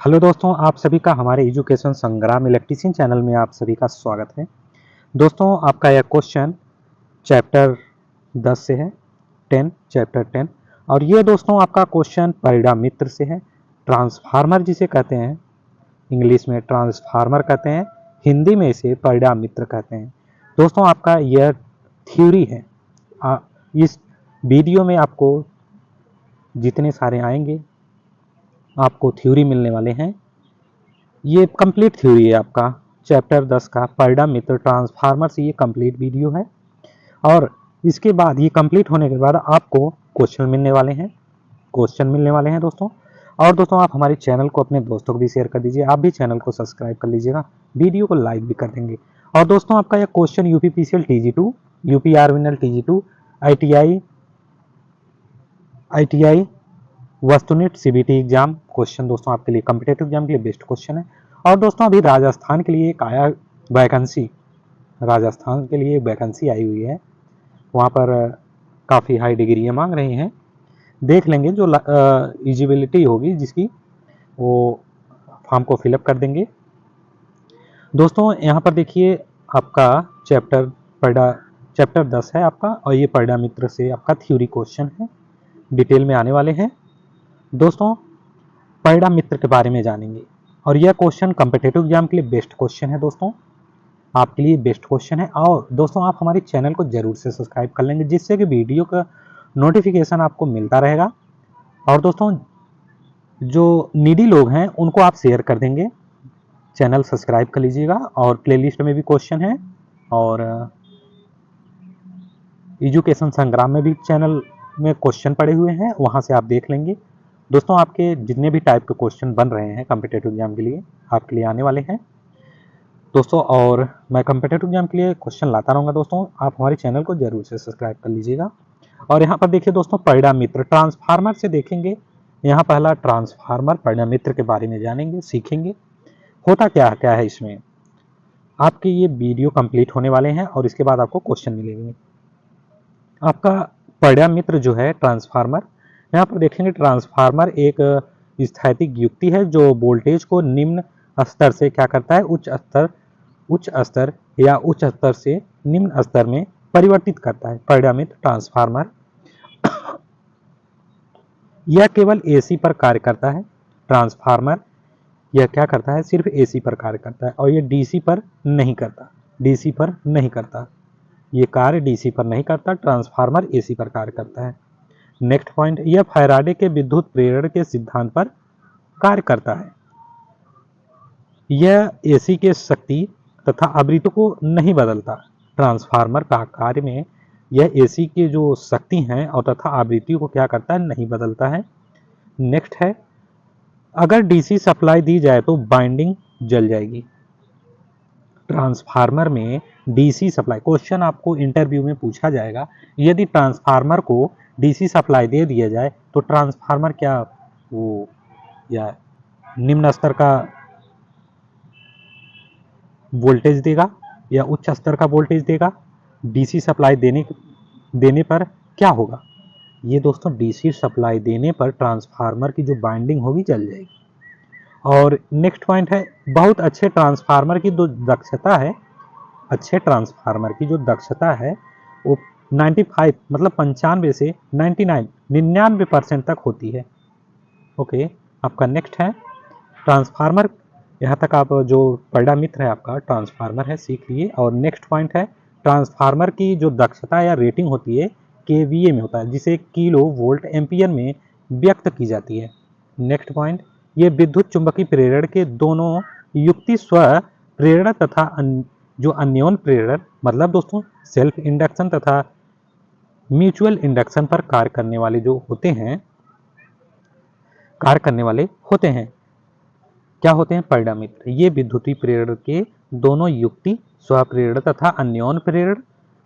Hello दोस्तों, आप सभी का हमारे एजुकेशन संग्राम इलेक्ट्रीशियन चैनल में आप सभी का स्वागत है। दोस्तों, आपका यह क्वेश्चन चैप्टर 10 से है, चैप्टर 10। और ये दोस्तों आपका क्वेश्चन परिणामित्र से है। ट्रांसफार्मर जिसे कहते हैं, इंग्लिश में ट्रांसफार्मर कहते हैं, हिंदी में इसे परिणामित्र कहते हैं। दोस्तों, आपका यह थ्योरी है। इस वीडियो में आपको जितने सारे आएंगे आपको थ्योरी मिलने वाले हैं। ये कंप्लीट थ्योरी है आपका चैप्टर 10 का परिणामित्र ट्रांसफार्मर से। ये कंप्लीट वीडियो है और इसके बाद ये कंप्लीट होने के बाद आपको क्वेश्चन मिलने वाले हैं दोस्तों। और दोस्तों, आप हमारे चैनल को अपने दोस्तों को भी शेयर कर दीजिए। आप भी चैनल को सब्सक्राइब कर लीजिएगा, वीडियो को लाइक भी कर देंगे। और दोस्तों, आपका यह क्वेश्चन यूपीपीसीएल TG2, यूपी आर्मिनल TG2, ITI वस्तुनिट CBT एग्जाम क्वेश्चन दोस्तों आपके लिए कॉम्पिटेटिव एग्जाम के लिए बेस्ट क्वेश्चन है। और दोस्तों, अभी राजस्थान के लिए एक आया वैकेंसी, राजस्थान के लिए वैकेंसी आई हुई है। वहाँ पर काफ़ी हाई डिग्री मांग रहे हैं। देख लेंगे, जो एलिजिबिलिटी होगी जिसकी, वो फॉर्म को फिलअप कर देंगे। दोस्तों, यहाँ पर देखिए, आपका चैप्टर 10 है आपका, और ये परिणामित्र से आपका थ्योरी क्वेश्चन है, डिटेल में आने वाले हैं। दोस्तों, परिणामित्र के बारे में जानेंगे और यह क्वेश्चन कॉम्पिटेटिव एग्जाम के लिए बेस्ट क्वेश्चन है दोस्तों, आपके लिए बेस्ट क्वेश्चन है। और दोस्तों, आप हमारे चैनल को जरूर से सब्सक्राइब कर लेंगे, जिससे कि वीडियो का नोटिफिकेशन आपको मिलता रहेगा। और दोस्तों, जो नीडी लोग हैं उनको आप शेयर कर देंगे, चैनल सब्सक्राइब कर लीजिएगा। और प्लेलिस्ट में भी क्वेश्चन है, और एजुकेशन संग्राम में भी चैनल में क्वेश्चन पड़े हुए हैं, वहाँ से आप देख लेंगे। दोस्तों, आपके जितने भी टाइप के क्वेश्चन बन रहे हैं कॉम्पिटेटिव एग्जाम के लिए, आपके लिए आने वाले हैं दोस्तों। और मैं कॉम्पिटेटिव एग्जाम के लिए क्वेश्चन लाता रहूँगा दोस्तों, आप हमारे चैनल को जरूर से सब्सक्राइब कर लीजिएगा। और यहाँ पर देखिए दोस्तों, परिणामित्र ट्रांसफार्मर से देखेंगे। यहाँ पहला ट्रांसफार्मर परिणामित्र के बारे में जानेंगे, सीखेंगे होता क्या क्या है इसमें। आपके ये वीडियो कंप्लीट होने वाले हैं और इसके बाद आपको क्वेश्चन मिलेंगे। आपका परिणामित्र जो है ट्रांसफार्मर, यहाँ पर देखेंगे ट्रांसफार्मर एक स्थैतिक युक्ति है जो वोल्टेज को निम्न स्तर से क्या करता है, उच्च स्तर से निम्न स्तर में परिवर्तित करता है। परिणामित्र ट्रांसफार्मर यह केवल AC पर कार्य करता है। ट्रांसफार्मर यह क्या करता है, सिर्फ AC पर कार्य करता है, और यह DC पर नहीं करता। ये कार्य DC पर नहीं करता, ट्रांसफार्मर AC पर कार्य करता है। नेक्स्ट पॉइंट, यह फैराडे के विद्युत प्रेरण के सिद्धांत पर कार्य करता है। यह AC के शक्ति तथा आवृत्ति को नहीं बदलता। ट्रांसफार्मर का कार्य में यह AC के जो शक्ति हैं और तथा आवृत्ति को क्या करता है, नहीं बदलता है। नेक्स्ट है, अगर DC सप्लाई दी जाए तो बाइंडिंग जल जाएगी। ट्रांसफार्मर में DC सप्लाई, क्वेश्चन आपको इंटरव्यू में पूछा जाएगा, यदि ट्रांसफार्मर को DC सप्लाई दे दिया जाए तो ट्रांसफार्मर क्या वो या निम्न स्तर का वोल्टेज देगा या उच्च स्तर का वोल्टेज देगा। DC सप्लाई देने पर क्या होगा? ये दोस्तों, DC सप्लाई देने पर ट्रांसफार्मर की जो बाइंडिंग होगी जल जाएगी। और नेक्स्ट पॉइंट है, बहुत अच्छे ट्रांसफार्मर की जो दक्षता है, वो 95 मतलब 95 से 99% तक होती है। ओके, आपका नेक्स्ट है ट्रांसफार्मर। यहाँ तक आप जो परिणामित्र है आपका ट्रांसफार्मर है, सीख लिए। और नेक्स्ट पॉइंट है, ट्रांसफार्मर की जो दक्षता या रेटिंग होती है KVA में होता है, जिसे किलो वोल्ट एम्पियर में व्यक्त की जाती है। नेक्स्ट पॉइंट, ये विद्युत चुंबकीय प्रेरण के दोनों युक्ति स्व प्रेरण तथा जो अन्योन प्रेरण, मतलब दोस्तों सेल्फ इंडक्शन तथा म्यूचुअल इंडक्शन पर कार्य करने वाले होते हैं। क्या होते हैं? परिणामित्र। ये विद्युतीय प्रेरण के दोनों युक्ति स्वप्रेरण तथा अन्योन प्रेरण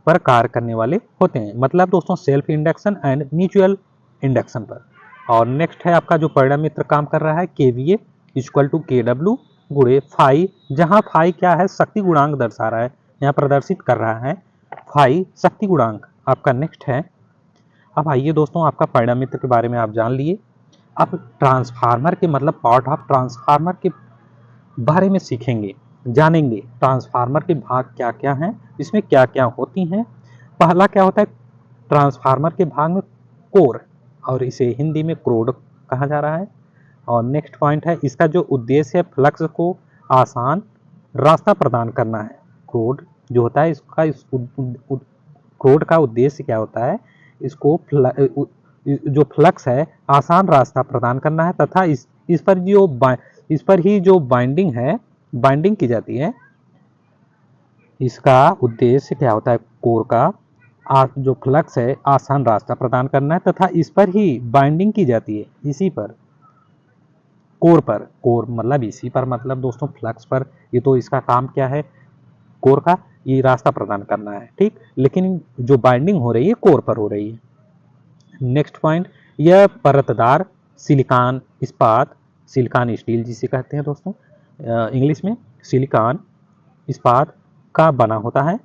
पर कार्य करने वाले होते हैं, मतलब दोस्तों self induction and mutual induction पर। और नेक्स्ट है आपका जो परिणामित्र काम कर रहा है, KVA इक्वल टू KW गुणे फाई, जहां फाई क्या है, शक्ति गुणांक दर्शा रहा है, यहाँ प्रदर्शित कर रहा है फाई शक्ति गुणांक। आपका नेक्स्ट है, अब आइए दोस्तों, आपका परिणामित्र के बारे में आप जान लिए। अब ट्रांसफार्मर के मतलब पार्ट ऑफ ट्रांसफार्मर के बारे में सीखेंगे, जानेंगे ट्रांसफार्मर के भाग क्या क्या हैं, इसमें क्या क्या होती हैं। पहला क्या होता है, ट्रांसफार्मर के भाग में कोर, और इसे हिंदी में क्रोड कहा जा रहा है। और नेक्स्ट पॉइंट है, इसका जो उद्देश्य है फ्लक्स को आसान रास्ता प्रदान करना है। क्रोड जो होता है इसका क्रोड का उद्देश्य क्या होता है, इसको जो फ्लक्स है आसान रास्ता प्रदान करना है, तथा इस पर ही जो बाइंडिंग है, बाइंडिंग की जाती है। इसका उद्देश्य क्या होता है, कोर का जो फ्लक्स है आसान रास्ता प्रदान करना है, तथा इस पर ही बाइंडिंग की जाती है, इसी पर, कोर पर। कोर मतलब इसी पर, मतलब दोस्तों फ्लक्स पर। ये तो इसका काम क्या है, कोर का ये रास्ता प्रदान करना है, ठीक। लेकिन जो बाइंडिंग हो रही है कोर पर हो रही है। नेक्स्ट पॉइंट, यह परतदार सिलिकॉन इस्पात, सिलिकॉन स्टील जिसे कहते हैं दोस्तों इंग्लिश में, सिलिकॉन इस्पात का बना होता है।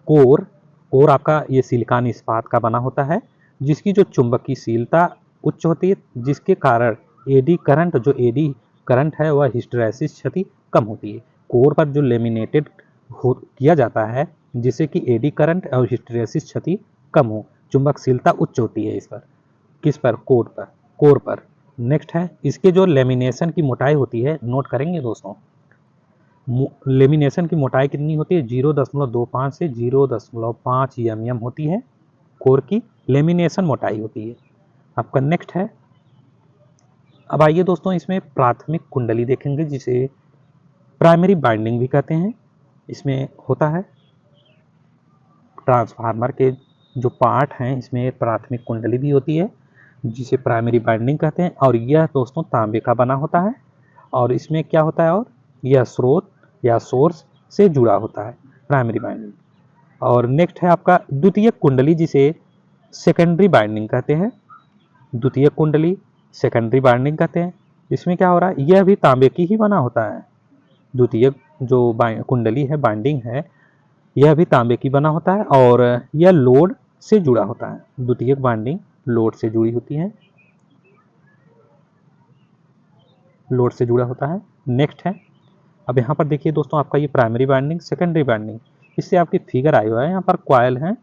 कोर कोर आपका ये सिलिकॉन इस्पात का बना होता है, जिसकी जो चुंबकीयशीलता उच्च होती है, जिसके कारण एडी करंट, जो एडी करंट है वह हिस्टैरिसीस क्षति कम होती है। कोर पर जो लेमिनेटेड किया जाता है जिससे कि एडी करंट और हिस्टैरिसीस क्षति कम हो, चुंबकशीलता उच्च होती है इस पर। किस पर, कोर पर। नेक्स्ट है, इसके जो लेमिनेशन की मोटाई होती है, नोट करेंगे दोस्तों, लेमिनेशन की मोटाई कितनी होती है, 0.25 से 0.5 mm होती है, कोर की लेमिनेशन मोटाई होती है। आपका नेक्स्ट है, अब आइए दोस्तों इसमें प्राथमिक कुंडली देखेंगे, जिसे प्राइमरी बाइंडिंग भी कहते हैं। इसमें होता है ट्रांसफार्मर के जो पार्ट हैं, इसमें प्राथमिक कुंडली भी होती है, जिसे प्राइमरी बाइंडिंग कहते हैं। और यह दोस्तों तांबे का बना होता है, और इसमें क्या होता है, और यह स्रोत या सोर्स से जुड़ा होता है, प्राइमरी बाइंडिंग। और नेक्स्ट है आपका द्वितीयक कुंडली, जिसे सेकेंडरी बाइंडिंग कहते हैं। द्वितीयक कुंडली सेकेंडरी बाइंडिंग कहते हैं। इसमें क्या हो रहा है, यह भी तांबे की ही बना होता है। द्वितीयक जो कुंडली है, बाइंडिंग है, यह भी तांबे की बना होता है, और यह लोड से जुड़ा होता है। द्वितीयक बाइंडिंग लोड से जुड़ी होती है, लोड से जुड़ा होता है। नेक्स्ट है, अब यहाँ पर देखिए दोस्तों, आपका ये प्राइमरी बाइंडिंग, सेकेंडरी बाइंडिंग, इससे आपकी फिगर आई हुआ है, यहाँ पर कॉयल है,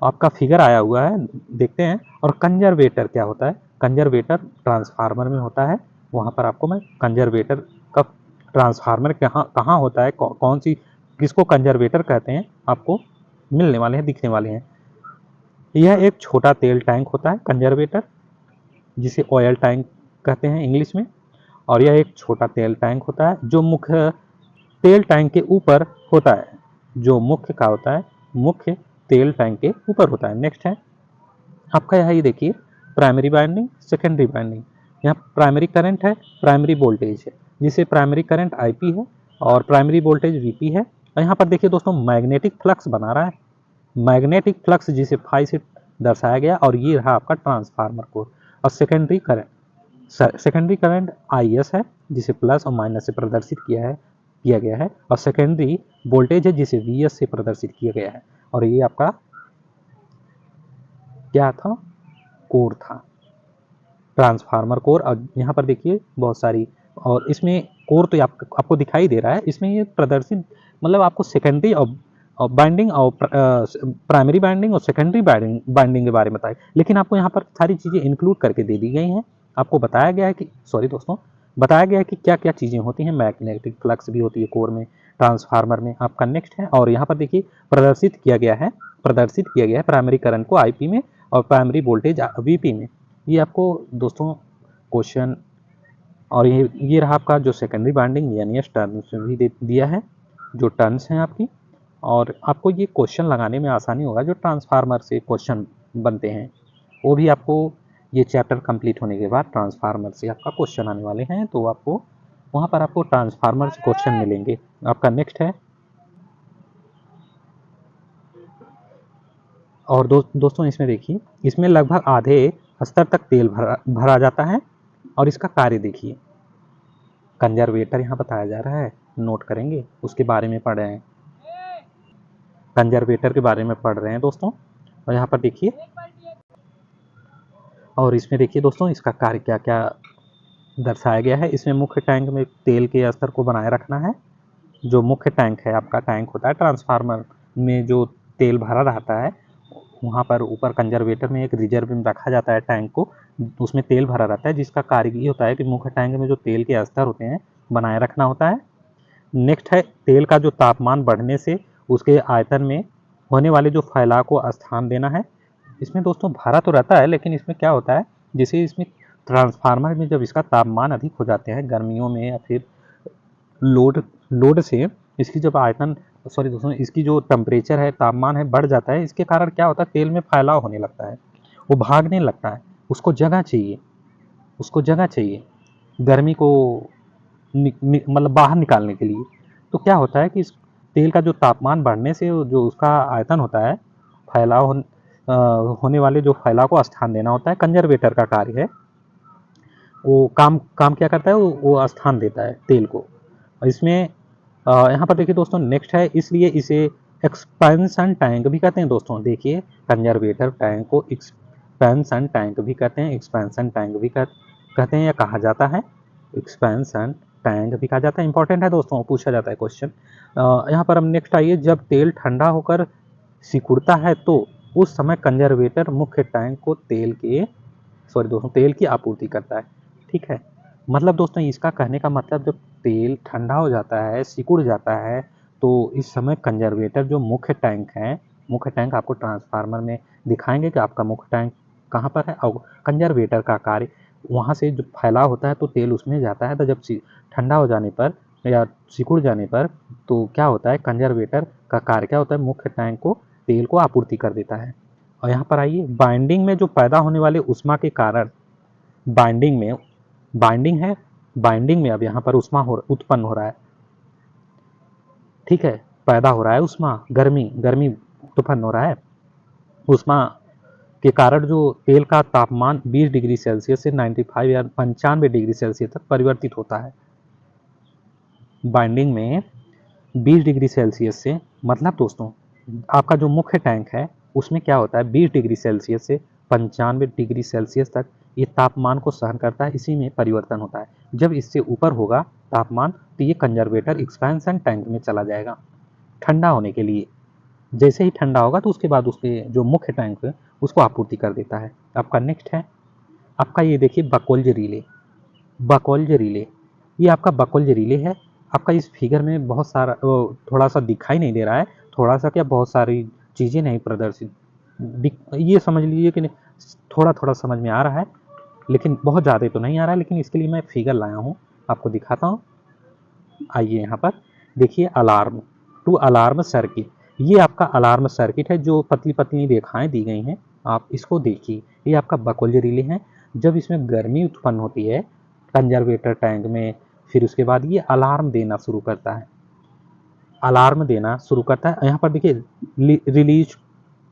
आपका फिगर आया हुआ है, देखते हैं। और कंजर्वेटर क्या होता है, कंजर्वेटर ट्रांसफार्मर में होता है, वहाँ पर आपको मैं कंजर्वेटर का, ट्रांसफार्मर कहाँ कहाँ होता है, कौन सी, किसको कंजर्वेटर कहते हैं, आपको मिलने वाले हैं, दिखने वाले हैं। यह एक छोटा तेल टैंक होता है कंजर्वेटर, जिसे ऑयल टैंक कहते हैं इंग्लिश में। और यह एक छोटा तेल टैंक होता है, जो मुख्य तेल टैंक के ऊपर होता है, जो मुख्य का होता है, मुख्य तेल टैंक के ऊपर होता है। नेक्स्ट है आपका, यहाँ ये देखिए प्राइमरी बाइंडिंग, सेकेंडरी बाइंडिंग। यहाँ प्राइमरी करंट है, प्राइमरी वोल्टेज है, जिसे प्राइमरी करंट आईपी है, और प्राइमरी वोल्टेज वीपी है। और यहाँ पर देखिए दोस्तों, मैग्नेटिक फ्लक्स बना रहा है, मैग्नेटिक फ्लक्स जिसे फाई से दर्शाया गया। और ये रहा आपका ट्रांसफार्मर कोर। और सेकेंडरी करंट आई एस है, जिसे प्लस और माइनस से प्रदर्शित किया गया है। और सेकेंडरी वोल्टेज है, जिसे वी एस से प्रदर्शित किया गया है। और ये आपका क्या था, कोर था, ट्रांसफार्मर कोर। और यहाँ पर देखिए बहुत सारी, और इसमें कोर तो आपको दिखाई दे रहा है, इसमें ये प्रदर्शित, मतलब आपको सेकेंडरी और बाइंडिंग और प्राइमरी बाइंडिंग और सेकेंडरी बाइंडिंग के बारे में बताया, लेकिन आपको यहाँ पर सारी चीज़ें इंक्लूड करके दे दी गई हैं। आपको बताया गया है कि, सॉरी दोस्तों, बताया गया है कि क्या क्या चीज़ें होती हैं। मैग्नेटिक फ्लक्स भी होती है कोर में, ट्रांसफार्मर में। आपका नेक्स्ट है, और यहाँ पर देखिए प्रदर्शित किया गया है प्राइमरी करंट को आईपी में, और प्राइमरी वोल्टेज वीपी में। ये आपको दोस्तों क्वेश्चन, और ये रहा आपका जो सेकेंडरी बाइंडिंग यानी टर्म्स में भी दिया है, जो टर्म्स हैं आपकी। और आपको ये क्वेश्चन लगाने में आसानी होगा, जो ट्रांसफार्मर से क्वेश्चन बनते हैं, वो भी आपको ये चैप्टर कंप्लीट होने के बाद ट्रांसफार्मर से आपका क्वेश्चन आने वाले हैं, तो आपको वहाँ पर आपको ट्रांसफार्मर से क्वेश्चन मिलेंगे। आपका नेक्स्ट है, और दोस्तों इसमें देखिए, इसमें लगभग आधे स्तर तक तेल भरा जाता है। और इसका कार्य देखिए, कंजर्वेटर यहाँ बताया जा रहा है, नोट करेंगे, उसके बारे में पढ़ रहे हैं, कंजर्वेटर के बारे में पढ़ रहे हैं दोस्तों। और यहाँ पर देखिए, और इसमें देखिए दोस्तों इसका कार्य क्या क्या दर्शाया गया है। इसमें मुख्य टैंक में तेल के स्तर को बनाए रखना है। जो मुख्य टैंक है आपका, टैंक होता है ट्रांसफार्मर में जो तेल भरा रहता है, वहाँ पर ऊपर कंजर्वेटर में एक रिजर्व में रखा जाता है टैंक को, उसमें तेल भरा रहता है, जिसका कार्य ये होता है कि मुख्य टैंक में जो तेल के स्तर होते हैं बनाए रखना होता है। नेक्स्ट है तेल का जो तापमान बढ़ने से उसके आयतन में होने वाले जो फैलाव को स्थान देना है। इसमें दोस्तों भरा तो रहता है, लेकिन इसमें क्या होता है, जैसे इसमें ट्रांसफार्मर में जब इसका तापमान अधिक हो जाते हैं गर्मियों में या फिर लोड से इसकी जब आयतन सॉरी दोस्तों इसकी जो टेम्परेचर है, तापमान है, बढ़ जाता है। इसके कारण क्या होता है, तेल में फैलाव होने लगता है, वो भागने लगता है, उसको जगह चाहिए, उसको जगह चाहिए गर्मी को मतलब बाहर निकालने के लिए। तो क्या होता है कि इस तेल का जो तापमान बढ़ने से जो उसका आयतन होता है, होने वाले जो फैलाव को स्थान देना होता है, कंजर्वेटर का कार्य है। वो काम काम क्या करता है, वो स्थान देता है तेल को। और इसमें यहाँ पर देखिए दोस्तों नेक्स्ट है, इसलिए इसे एक्सपेंशन टैंक भी कहते हैं दोस्तों। देखिए कंजर्वेटर टैंक को एक्सपेंशन टैंक भी कहते हैं, एक्सपेंशन टैंक भी कहते हैं या कहा जाता है, एक्सपेंशन टैंक भी कहा जाता है। इंपॉर्टेंट है दोस्तों, पूछा जाता है क्वेश्चन। यहाँ पर हम नेक्स्ट आइए, जब तेल ठंडा होकर सिकुड़ता है तो उस समय कंजर्वेटर मुख्य टैंक को तेल की आपूर्ति करता है। ठीक है, मतलब दोस्तों इसका कहने का मतलब जब तेल ठंडा हो जाता है, सिकुड़ जाता है, तो इस समय कंजर्वेटर जो मुख्य टैंक है, मुख्य टैंक आपको ट्रांसफार्मर में दिखाएंगे कि आपका मुख्य टैंक कहाँ पर है, और कंजर्वेटर का कार्य वहाँ से जो फैलाव होता है तो तेल उसमें जाता है। तो जब ठंडा हो जाने पर या सिकुड़ जाने पर तो क्या होता है, कंजर्वेटर का कार्य क्या होता है, मुख्य टैंक को तेल को आपूर्ति कर देता है। और यहाँ पर आइए, बाइंडिंग में जो पैदा होने वाले उष्मा के कारण बाइंडिंग है, बाइंडिंग में अब यहाँ पर उष्मा उत्पन्न हो रहा है। ठीक है, पैदा हो रहा है उष्मा, गर्मी उत्पन्न हो रहा है। उष्मा के कारण जो तेल का तापमान 20 डिग्री सेल्सियस से 95 या 95 डिग्री सेल्सियस तक परिवर्तित होता है। बाइंडिंग में 20 डिग्री सेल्सियस से, मतलब दोस्तों आपका जो मुख्य टैंक है उसमें क्या होता है, 20 डिग्री सेल्सियस से 95 डिग्री सेल्सियस तक ये तापमान को सहन करता है, इसी में परिवर्तन होता है। जब इससे ऊपर होगा तापमान तो ये कंजर्वेटर एक्सपेंशन टैंक में चला जाएगा ठंडा होने के लिए। जैसे ही ठंडा होगा तो उसके बाद उसके जो मुख्य टैंक है उसको आपूर्ति कर देता है। आपका नेक्स्ट है, आपका ये देखिए बकोल्ज रिले। बकोल्ज रिले, ये आपका बकोल्ज रिले है। आपका इस फिगर में बहुत सारा थोड़ा सा दिखाई नहीं दे रहा है, थोड़ा सा क्या, बहुत सारी चीज़ें नहीं प्रदर्शित, ये समझ लीजिए कि थोड़ा थोड़ा समझ में आ रहा है, लेकिन बहुत ज़्यादा तो नहीं आ रहा है। लेकिन इसके लिए मैं फिगर लाया हूँ, आपको दिखाता हूँ। आइए यहाँ पर देखिए, अलार्म टू अलार्म सर्किट। ये आपका अलार्म सर्किट है, जो पतली पतली रेखाएं दी गई हैं, आप इसको देखिए। ये आपका बकोल्ज रिले है। जब इसमें गर्मी उत्पन्न होती है कंजर्वेटर टैंक में, फिर उसके बाद ये अलार्म देना शुरू करता है, अलार्म देना शुरू करता है। यहाँ पर देखिए रिलीज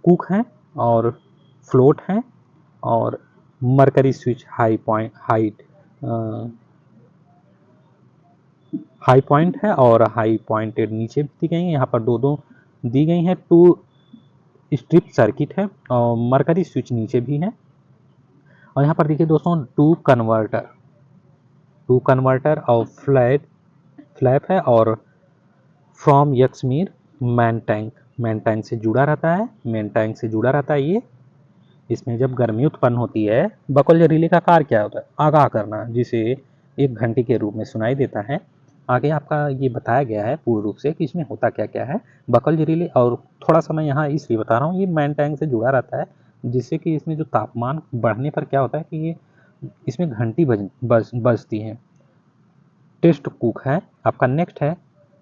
कुक है और फ्लोट है और मरकरी स्विच हाई पॉइंट है और हाई पॉइंटेड नीचे दी गई है। यहाँ पर दो दो दी गई हैं। टू स्ट्रिप सर्किट है और मरकरी स्विच नीचे भी है। और यहाँ पर देखिए दोस्तों टू कन्वर्टर और फ्लैप है और फ्रॉम यक्समीर मैन टैंक से जुड़ा रहता है, मेन टैंक से जुड़ा रहता है ये। इसमें जब गर्मी उत्पन्न होती है, बकोल्ज रिले का कार्य क्या होता है, आगाह करना, जिसे एक घंटी के रूप में सुनाई देता है। आगे आपका ये बताया गया है पूर्ण रूप से कि इसमें होता क्या क्या है बकोल्ज रिले। और थोड़ा सा मैं यहाँ इसलिए बता रहा हूँ, ये मैन टैंक से जुड़ा रहता है, जिससे कि इसमें जो तापमान बढ़ने पर क्या होता है कि ये इसमें घंटी बजती है। टेस्ट कुक है आपका। नेक्स्ट है,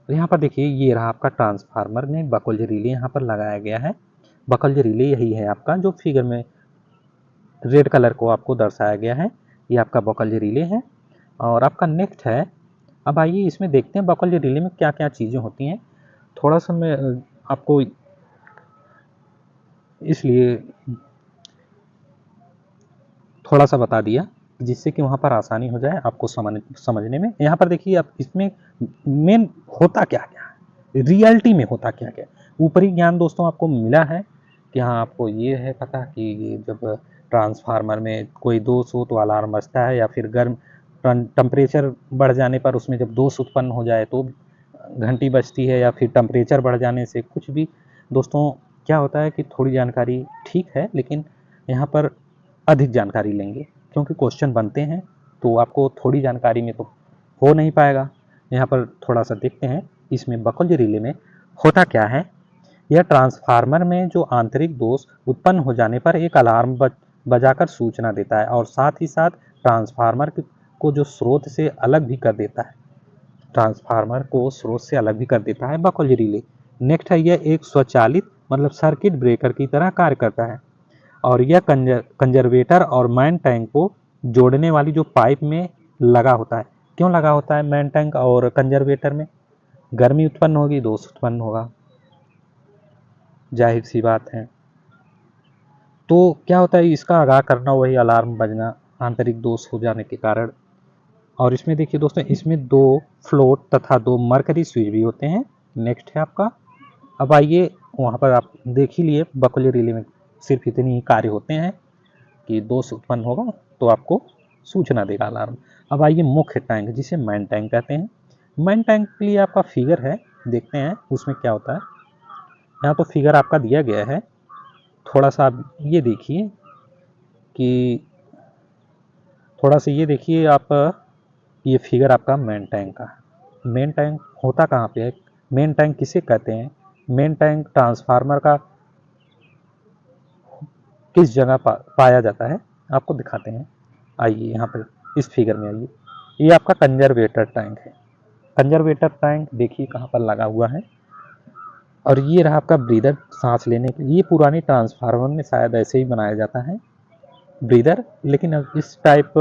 यहाँ पर देखिए ये रहा आपका ट्रांसफार्मर में बकोल्ज रिले यहाँ पर लगाया गया है। बकोल्ज रिले यही है आपका, जो फिगर में रेड कलर को आपको दर्शाया गया है, ये आपका बकोल्ज रिले है। और आपका नेक्स्ट है, अब आइए इसमें देखते हैं बकोल्ज रिले में क्या क्या चीज़ें होती हैं। थोड़ा सा मैं आपको इसलिए थोड़ा सा बता दिया जिससे कि वहाँ पर आसानी हो जाए आपको समझने में। यहाँ पर देखिए आप इसमें मेन होता क्या क्या है, रियलिटी में होता क्या क्या। ऊपरी ज्ञान दोस्तों आपको मिला है कि हाँ, आपको ये है पता कि ये जब ट्रांसफार्मर में कोई दोष हो तो अलार्म बजता है, या फिर गर्म टेम्परेचर बढ़ जाने पर उसमें जब दोष उत्पन्न हो जाए तो घंटी बजती है, या फिर टेम्परेचर बढ़ जाने से कुछ भी। दोस्तों क्या होता है कि थोड़ी जानकारी ठीक है, लेकिन यहाँ पर अधिक जानकारी लेंगे क्योंकि क्वेश्चन बनते हैं, तो आपको थोड़ी जानकारी में तो हो नहीं पाएगा। यहाँ पर थोड़ा सा देखते हैं इसमें बकौल रिले में होता क्या है। यह ट्रांसफार्मर में जो आंतरिक दोष उत्पन्न हो जाने पर एक अलार्म बजाकर सूचना देता है, और साथ ही साथ ट्रांसफार्मर को जो स्रोत से अलग भी कर देता है, ट्रांसफार्मर को स्रोत से अलग भी कर देता है बकौल रिले। नेक्स्ट है, यह एक स्वचालित मतलब सर्किट ब्रेकर की तरह कार्य करता है, और यह कंजर्वेटर और मेन टैंक को जोड़ने वाली जो पाइप में लगा होता है। क्यों लगा होता है मेन टैंक और कंजर्वेटर में? गर्मी उत्पन्न होगी, दोष उत्पन्न होगा, जाहिर सी बात है। तो क्या होता है, इसका आगाह करना वही अलार्म बजना आंतरिक दोष हो जाने के कारण। और इसमें देखिए दोस्तों, इसमें 2 फ्लोट तथा 2 मरकरी स्विच भी होते हैं। नेक्स्ट है आपका, अब आइए वहाँ पर आप देख ही लिए बकौल रिले में सिर्फ इतनी ही कार्य होते हैं कि दोष उत्पन्न होगा तो आपको सूचना देगा अलार्म। अब आइए मुख्य टैंक, जिसे मेन टैंक कहते हैं। मेन टैंक के लिए आपका फिगर है, देखते हैं उसमें क्या होता है। यहाँ तो फिगर आपका दिया गया है, थोड़ा सा आप ये देखिए कि थोड़ा सा ये देखिए आप, ये फिगर आपका मेन टैंक का। मेन टैंक होता कहाँ पे है, मेन टैंक किसे कहते हैं, मेन टैंक ट्रांसफार्मर का किस जगह पाया जाता है, आपको दिखाते हैं। आइए यहाँ पर इस फिगर में आइए, ये आपका कंजर्वेटर टैंक है। कंजर्वेटर टैंक देखिए कहाँ पर लगा हुआ है, और ये रहा आपका ब्रीदर सांस लेने के लिए। ये पुरानी ट्रांसफार्मर में शायद ऐसे ही बनाया जाता है ब्रीदर, लेकिन अब इस टाइप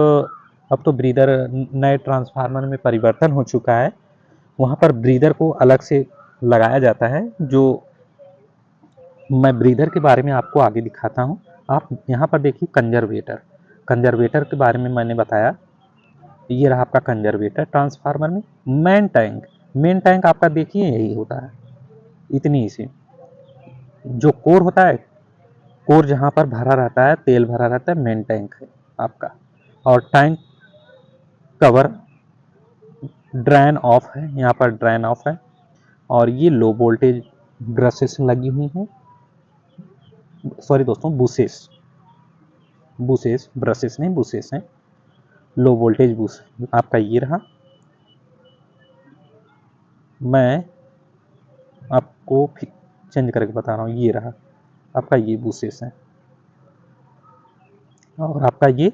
अब तो ब्रीदर नए ट्रांसफार्मर में परिवर्तन हो चुका है, वहाँ पर ब्रीदर को अलग से लगाया जाता है। जो मैं ब्रीदर के बारे में आपको आगे दिखाता हूँ। आप यहाँ पर देखिए कंजर्वेटर, कंजर्वेटर के बारे में मैंने बताया, ये रहा आपका कंजर्वेटर ट्रांसफार्मर में। मेन टैंक, मेन टैंक आपका देखिए यही होता है, इतनी ही सी। जो कोर होता है, कोर जहाँ पर भरा रहता है, तेल भरा रहता है, मेन टैंक है आपका। और टैंक कवर ड्रेन ऑफ है, यहाँ पर ड्रेन ऑफ है। और ये लो वोल्टेज ब्रशेस लगी हुई हैं, सॉरी दोस्तों बुशेस, बुशेस ब्रशेस नहीं बुशेस हैं, लो वोल्टेज बुश आपका ये रहा। मैं आपको चेंज करके बता रहा हूँ, ये रहा आपका, ये बुशेस है। और आपका ये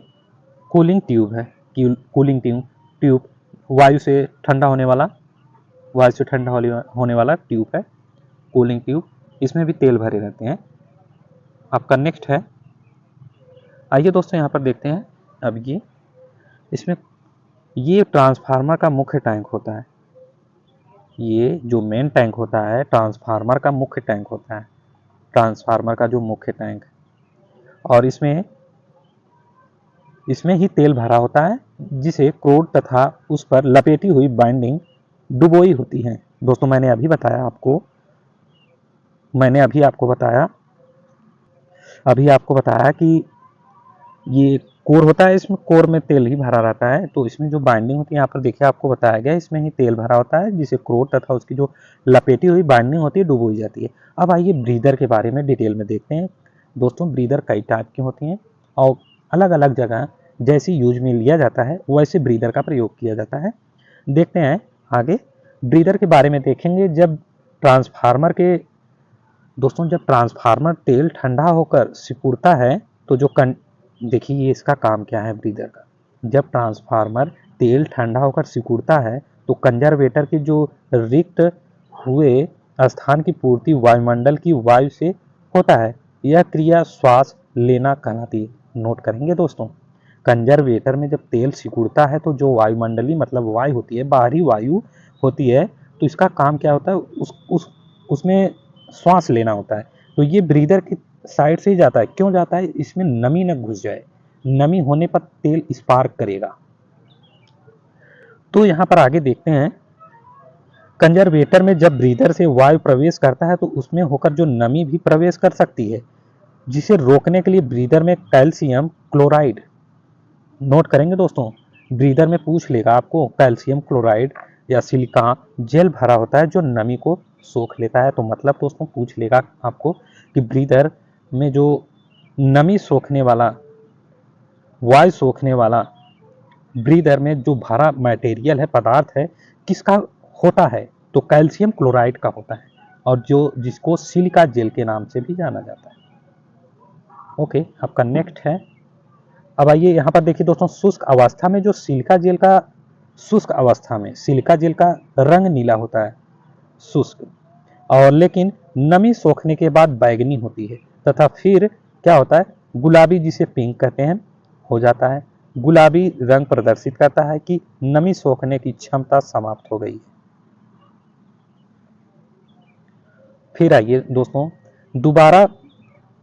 कूलिंग ट्यूब है, कूलिंग ट्यूब वायु से ठंडा होने वाला, वायु से ठंडा होने वाला ट्यूब है, कूलिंग ट्यूब। इसमें भी तेल भरे रहते हैं आपका। नेक्स्ट है, आइए दोस्तों यहाँ पर देखते हैं। अब ये इसमें ये ट्रांसफार्मर का मुख्य टैंक होता है, ये जो मेन टैंक होता है ट्रांसफार्मर का मुख्य टैंक होता है, ट्रांसफार्मर का जो मुख्य टैंक। और इसमें ही तेल भरा होता है, जिसे क्रोड तथा उस पर लपेटी हुई बाइंडिंग डुबोई होती है। दोस्तों मैंने अभी आपको बताया कि ये कोर होता है, इसमें कोर में तेल ही भरा रहता है। तो इसमें जो बाइंडिंग होती है, यहाँ पर देखिए आपको बताया गया, इसमें ही तेल भरा होता है, जिसे क्रोड तथा उसकी जो लपेटी हुई बाइंडिंग होती है डुबोई जाती है। अब आइए ब्रीदर के बारे में डिटेल में देखते हैं। दोस्तों ब्रीदर कई टाइप की होती हैं, और अलग अलग जगह जैसी यूज में लिया जाता है वैसे ब्रीदर का प्रयोग किया जाता है। देखते हैं आगे, ब्रीदर के बारे में देखेंगे। जब ट्रांसफार्मर तेल ठंडा होकर सिकुड़ता है तो देखिए ये इसका काम क्या है ब्रीदर का। जब ट्रांसफार्मर तेल ठंडा होकर सिकुड़ता है तो कंजर्वेटर के जो रिक्त हुए स्थान की पूर्ति वायुमंडल की वायु से होता है। यह क्रिया श्वास लेना कहलाती है। नोट करेंगे दोस्तों, कंजर्वेटर में जब तेल सिकुड़ता है तो जो वायुमंडली मतलब वायु होती है, बाहरी वायु होती है, तो इसका काम क्या होता है, उसमें श्वास लेना होता है। तो ये ब्रीदर की साइड से ही जाता है। क्यों जाता है, इसमें नमी न घुस जाए, नमी होने पर तेल स्पार्क करेगा। तो यहाँ पर आगे देखते हैं, कंजर्वेटर में जब ब्रीदर से वायु प्रवेश करता है तो उसमें होकर जो नमी भी प्रवेश कर सकती है, जिसे रोकने के लिए ब्रीदर में कैल्शियम क्लोराइड, नोट करेंगे दोस्तों, ब्रीदर में पूछ लेगा आपको कैल्शियम क्लोराइड या सिलिका जेल भरा होता है जो नमी को सोख लेता है। तो मतलब दोस्तों पूछ लेगा आपको कि ब्रीदर में जो नमी सोखने वाला, वायु सोखने वाला ब्रीदर में जो भरा मटेरियल है, पदार्थ है, किसका होता है? तो कैल्शियम क्लोराइड का होता है, और जो जिसको सिलिका जेल के नाम से भी जाना जाता है। ओके, आपका नेक्स्ट है। अब आइए यहाँ पर देखिए दोस्तों, शुष्क अवस्था में जो सिलिका जेल का, शुष्क अवस्था में सिलिका जेल का रंग नीला होता है, शुष्क, और लेकिन नमी सोखने के बाद बैंगनी होती है, तथा फिर क्या होता है, गुलाबी, जिसे पिंक कहते हैं, हो जाता है। गुलाबी रंग प्रदर्शित करता है कि नमी सोखने की क्षमता समाप्त हो गई है। फिर आइए दोस्तों, दोबारा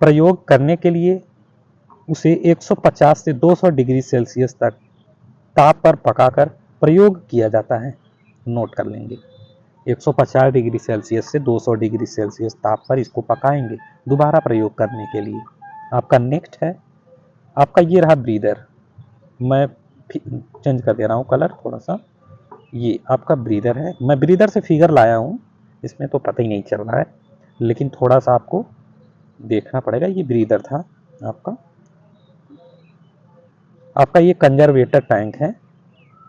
प्रयोग करने के लिए उसे 150 से 200 डिग्री सेल्सियस तक ताप पर पकाकर प्रयोग किया जाता है। नोट कर लेंगे, 150 डिग्री सेल्सियस से 200 डिग्री सेल्सियस ताप पर इसको पकाएंगे दोबारा प्रयोग करने के लिए। आपका नेक्स्ट है, आपका ये रहा ब्रीदर, मैं चेंज कर दे रहा हूँ कलर थोड़ा सा, ये आपका ब्रीदर है। मैं ब्रीदर से फिगर लाया हूँ, इसमें तो पता ही नहीं चल रहा है, लेकिन थोड़ा सा आपको देखना पड़ेगा। ये ब्रीदर था आपका ये कंजर्वेटर टैंक है,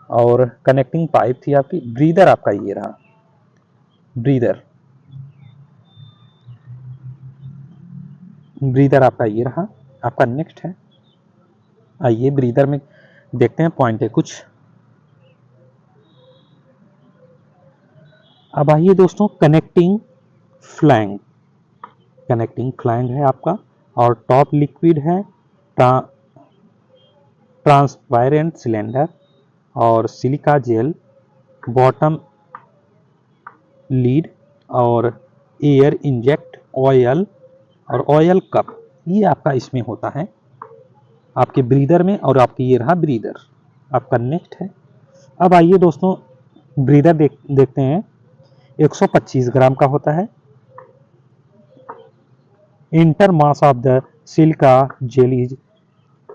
और कनेक्टिंग पाइप थी आपकी। ब्रीदर आपका ये रहा, ब्रीदर आपका ये रहा। आपका नेक्स्ट है, आइए ब्रीदर में देखते हैं पॉइंट है कुछ। अब आइए दोस्तों, कनेक्टिंग फ्लैंग, कनेक्टिंग फ्लैंग है आपका, और टॉप लिक्विड है, ट्रांसपेरेंट सिलेंडर, और सिलिका जेल, बॉटम लीड, और एयर इंजेक्ट ऑयल, और ऑयल कप, ये आपका इसमें होता है आपके ब्रीदर में। और आपके ये रहा ब्रीदर, आपका नेक्स्ट है। अब आइए दोस्तों, ब्रीदर देखते हैं, 125 ग्राम का होता है। Inter mass of the silica gel is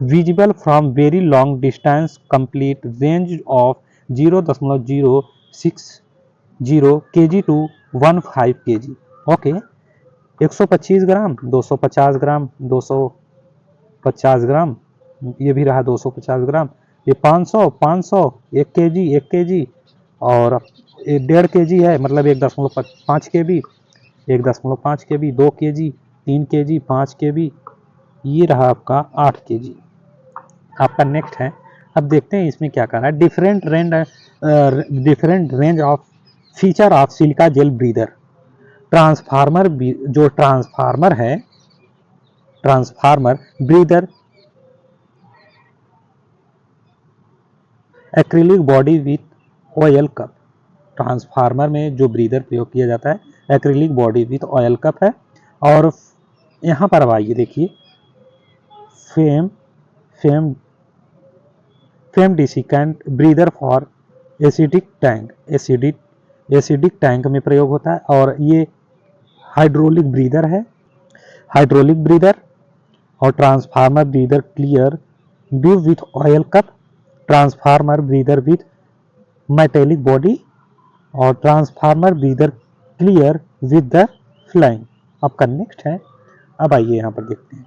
visible from very long distance, complete range of 0.060 kg to 15 kg। Okay, 125 gram, 250 gram, 250 gram, ये भी रहा 250 ग्राम, ये 500, 500, 1 kg, 1 kg, और 1.5 kg है, मतलब 1.5 kg, 1.5 kg, 2 kg, 3 kg, 5 kg, ये रहा आपका 8 kg। आपका नेक्स्ट है। अब देखते हैं इसमें क्या करना है, different range of feature of silica gel breather. Transformer, जो ट्रांसफार्मर है, transformer breather, acrylic body with oil cup. Transformer में जो ब्रीदर प्रयोग किया जाता है, acrylic body with oil cup है। और यहाँ पर आइए देखिए, फेम desiccant breather for acidic tank, acidic tank में प्रयोग होता है। और ये हाइड्रोलिक ब्रीदर है, हाइड्रोलिक ब्रीदर। और transformer breather clear view with oil cup, transformer breather with metallic body, और transformer breather clear with the flying. आपका नेक्स्ट है। अब आइए यहाँ पर देखते हैं,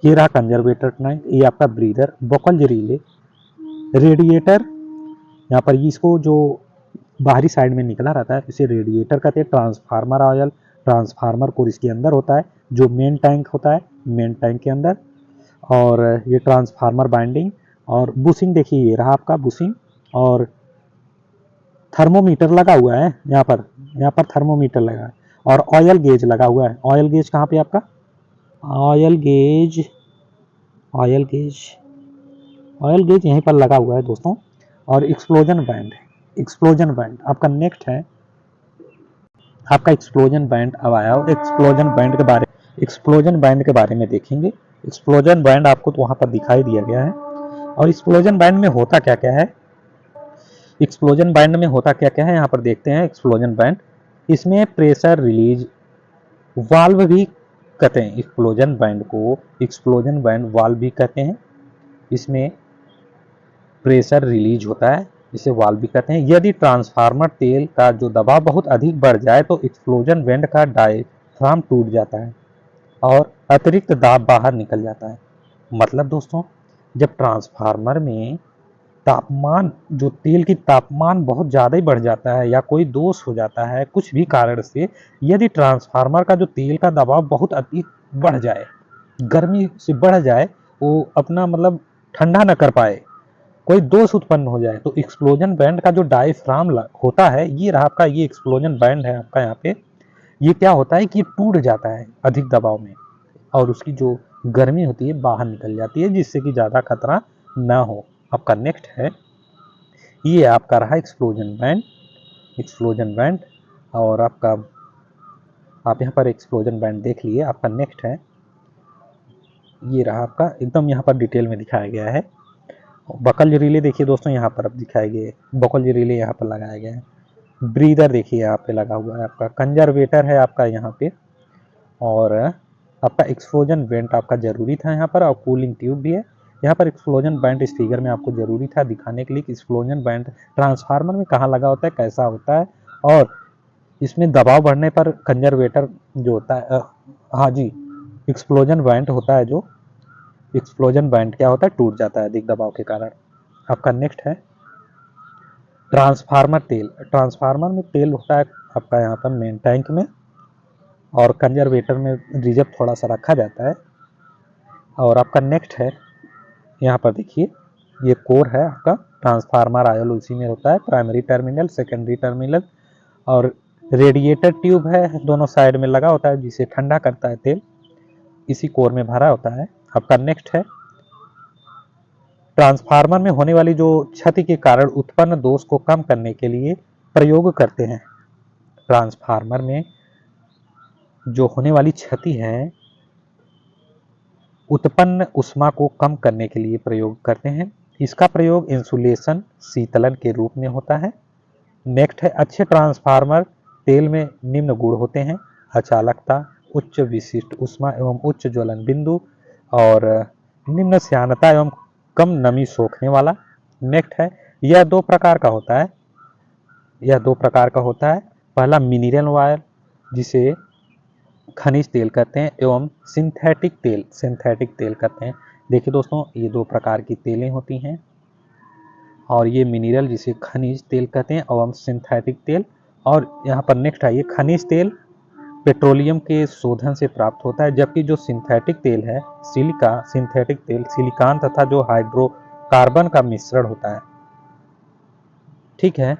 ये रहा कंजर्वेटर टैंक, ये आपका ब्रीदर, बॉकल रिले, रेडिएटर, यहाँ पर इसको जो बाहरी साइड में निकला रहता है इसे रेडिएटर कहते हैं। ट्रांसफार्मर ऑयल, ट्रांसफार्मर कोर इसके अंदर होता है, जो मेन टैंक होता है, मेन टैंक के अंदर। और ये ट्रांसफार्मर बाइंडिंग, और बुशिंग देखिए, ये रहा आपका बुशिंग। और थर्मोमीटर लगा हुआ है यहाँ पर थर्मोमीटर लगा है, और ऑयल गेज लगा हुआ है। ऑयल गेज कहाँ पे आपका, ऑयल गेज यहीं पर लगा हुआ है दोस्तों। और एक्सप्लोजन बैंड आपका नेक्स्ट है। आपका एक्सप्लोजन बैंड अब आया हो, एक्सप्लोजन बैंड के बारे में देखेंगे। एक्सप्लोजन बैंड आपको तो वहां पर दिखाई दिया गया है। और एक्सप्लोजन बैंड में होता क्या क्या है, यहाँ पर देखते हैं। एक्सप्लोजन बैंड, इसमें प्रेशर रिलीज वाल्व भी कहते हैं। एक्सप्लोजन बैंड को एक्सप्लोजन बैंड वाल्व भी कहते हैं। इसमें प्रेशर रिलीज होता है, इसे वाल्व भी कहते हैं। यदि ट्रांसफार्मर तेल का जो दबाव बहुत अधिक बढ़ जाए तो एक्सप्लोजन वेंट का डायफ्राम टूट जाता है और अतिरिक्त दाब बाहर निकल जाता है। मतलब दोस्तों, जब ट्रांसफार्मर में तापमान, जो तेल की तापमान बहुत ज़्यादा ही बढ़ जाता है या कोई दोष हो जाता है कुछ भी कारण से, यदि ट्रांसफार्मर का जो तेल का दबाव बहुत अधिक बढ़ जाए, गर्मी से बढ़ जाए, वो अपना मतलब ठंडा न कर पाए, कोई दोष उत्पन्न हो जाए, तो एक्सप्लोजन बैंड का जो डायफ्राम होता है, ये रहा आपका, ये एक्सप्लोजन बैंड है आपका यहाँ पे। ये क्या होता है कि ये टूट जाता है अधिक दबाव में और उसकी जो गर्मी होती है बाहर निकल जाती है, जिससे कि ज़्यादा खतरा ना हो। आपका नेक्स्ट है, ये आपका रहा एक्सप्लोजन बैंड। एक्सप्लोजन बैंड और आपका, आप यहाँ पर एक्सप्लोजन बैंड देख लिए। आपका नेक्स्ट है, ये रहा आपका, एकदम यहाँ पर डिटेल में दिखाया गया है। बकल रिले देखिए दोस्तों, यहाँ पर अब दिखाए गए बकल रिले यहाँ पर लगाया गया है। ब्रीदर देखिए यहाँ पे लगा हुआ है आपका। कंजर्वेटर है आपका यहाँ पे, और आपका एक्सप्लोजन वेंट आपका जरूरी था यहाँ पर, और कूलिंग ट्यूब भी है यहाँ पर। एक्सप्लोजन बैंड इस फिगर में आपको जरूरी था दिखाने के लिए कि एक्सप्लोजन बैंड ट्रांसफार्मर में कहाँ लगा होता है, कैसा होता है, और इसमें दबाव बढ़ने पर कंजर्वेटर जो होता है, हाँ जी, एक्सप्लोजन बैंड होता है, जो एक्सप्लोजन बैंड क्या होता है, टूट जाता है अधिक दबाव के कारण। आपका नेक्स्ट है ट्रांसफार्मर तेल। ट्रांसफार्मर में तेल होता है आपका यहाँ पर मेन टैंक में, और कंजर्वेटर में रिजर्व थोड़ा सा रखा जाता है। और आपका नेक्स्ट है, यहाँ पर देखिए, ये कोर है आपका। ट्रांसफार्मर आयल उसी में होता है, प्राइमरी टर्मिनल, सेकेंडरी टर्मिनल, और रेडिएटर ट्यूब है दोनों साइड में लगा होता है, जिसे ठंडा करता है तेल, इसी कोर में भरा होता है। आपका नेक्स्ट है, ट्रांसफार्मर में होने वाली जो क्षति के कारण उत्पन्न दोष को कम करने के लिए प्रयोग करते हैं। ट्रांसफार्मर में जो होने वाली क्षति है, उत्पन्न ऊष्मा को कम करने के लिए प्रयोग करते हैं। इसका प्रयोग इंसुलेशन, शीतलन के रूप में होता है। नेक्स्ट है, अच्छे ट्रांसफार्मर तेल में निम्न गुण होते हैं: अचालकता, उच्च विशिष्ट ऊष्मा एवं उच्च ज्वलन बिंदु, और निम्न श्यानता एवं कम नमी सोखने वाला। नेक्स्ट है, यह दो प्रकार का होता है। यह दो प्रकार का होता है, पहला मिनरल ऑयल, जिसे खनिज तेल कहते हैं, एवं सिंथेटिक तेल कहते हैं। देखिए दोस्तों, ये दो प्रकार की तेलें होती हैं, और ये मिनरल जिसे खनिज तेल कहते हैं, एवं सिंथेटिक तेल। और यहाँ पर नेक्स्ट है, ये खनिज तेल पेट्रोलियम के शोधन से प्राप्त होता है, जबकि जो सिंथेटिक तेल है, सिंथेटिक तेल सिलिकॉन तथा जो हाइड्रोकार्बन का मिश्रण होता है। ठीक है,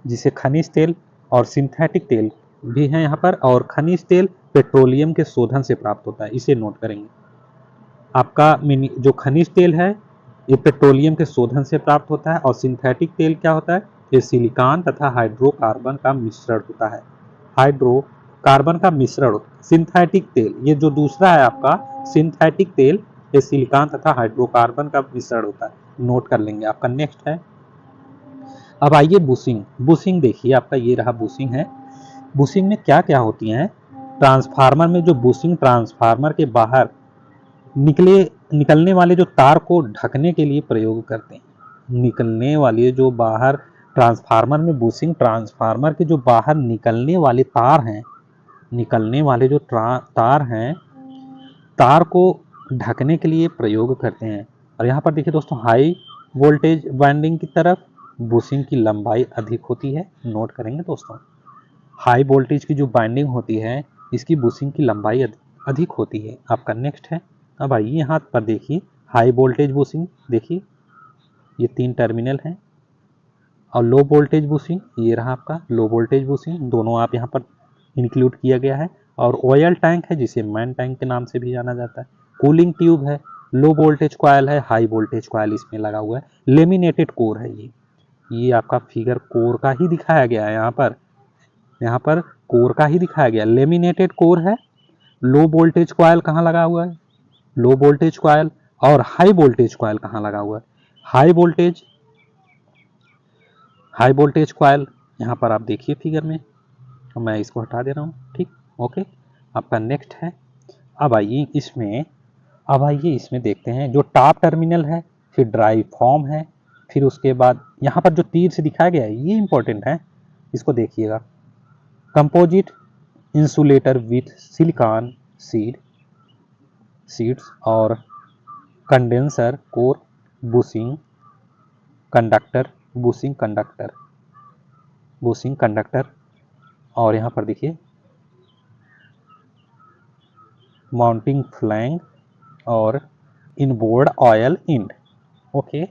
जिसे खनिज तेल और सिंथेटिक तेल भी है यहाँ पर, और खनिज तेल पेट्रोलियम के शोधन से प्राप्त होता है, इसे नोट करेंगे। आपका जो खनिज तेल है, ये पेट्रोलियम के शोधन से प्राप्त होता है, और सिंथेटिक तेल क्या होता है, ये सिलिकॉन तथा हाइड्रोकार्बन का मिश्रण होता है। हाइड्रोकार्बन का मिश्रण होता है सिंथेटिक तेल। ये जो दूसरा है आपका सिंथेटिक तेल, ये सिलिकॉन तथा हाइड्रोकार्बन का मिश्रण होता है, नोट कर लेंगे। आपका नेक्स्ट है, अब आइए बुशिंग। बुशिंग देखिए आपका, ये रहा बुशिंग है। बुशिंग में क्या क्या होती हैं, ट्रांसफार्मर में जो बुशिंग ट्रांसफार्मर के बाहर निकलने वाले जो तार को ढकने के लिए प्रयोग करते हैं। निकलने वाले जो बाहर ट्रांसफार्मर में बुशिंग, ट्रांसफार्मर के जो बाहर निकलने वाले तार हैं, निकलने वाले जो तार हैं, तार को ढकने के लिए प्रयोग करते हैं। और यहाँ पर देखिए दोस्तों, हाई वोल्टेज वाइंडिंग की तरफ बुशिंग की लंबाई अधिक होती है, नोट करेंगे दोस्तों। हाई वोल्टेज की जो बाइंडिंग होती है, इसकी बुशिंग की लंबाई अधिक होती है। आपका नेक्स्ट है, अब आइए यहाँ पर देखिए, हाई वोल्टेज बुशिंग देखिए, ये 3 टर्मिनल हैं, और लो वोल्टेज बुशिंग, ये रहा आपका लो वोल्टेज बुशिंग, दोनों आप यहाँ पर इंक्लूड किया गया है। और ऑयल टैंक है, जिसे मैन टैंक के नाम से भी जाना जाता है। कूलिंग ट्यूब है, लो वोल्टेज कॉयल है, हाई वोल्टेज कॉयल इसमें लगा हुआ है। लेमिनेटेड कोर है, ये आपका फिगर कोर का ही दिखाया गया है। यहाँ पर कोर का ही दिखाया गया, लेमिनेटेड कोर है। लो वोल्टेज कॉयल कहाँ लगा हुआ है, लो वोल्टेज कॉयल। और हाई वोल्टेज कॉयल कहाँ लगा हुआ है, हाई वोल्टेज कॉयल यहाँ पर आप देखिए फिगर में, मैं इसको हटा दे रहा हूँ। ठीक, ओके, आपका नेक्स्ट है। अब आइए इसमें देखते हैं जो टॉप टर्मिनल है, फिर ड्राइव फॉर्म है, फिर उसके बाद यहाँ पर जो तीर से दिखाया गया है ये इंपॉर्टेंट है, इसको देखिएगा। Composite insulator with silicon seeds और कंडेंसर कोर बुशिंग कंडक्टर और यहाँ पर देखिए माउंटिंग फ्लैंग और इनबोर्ड ऑयल इंड। ओके,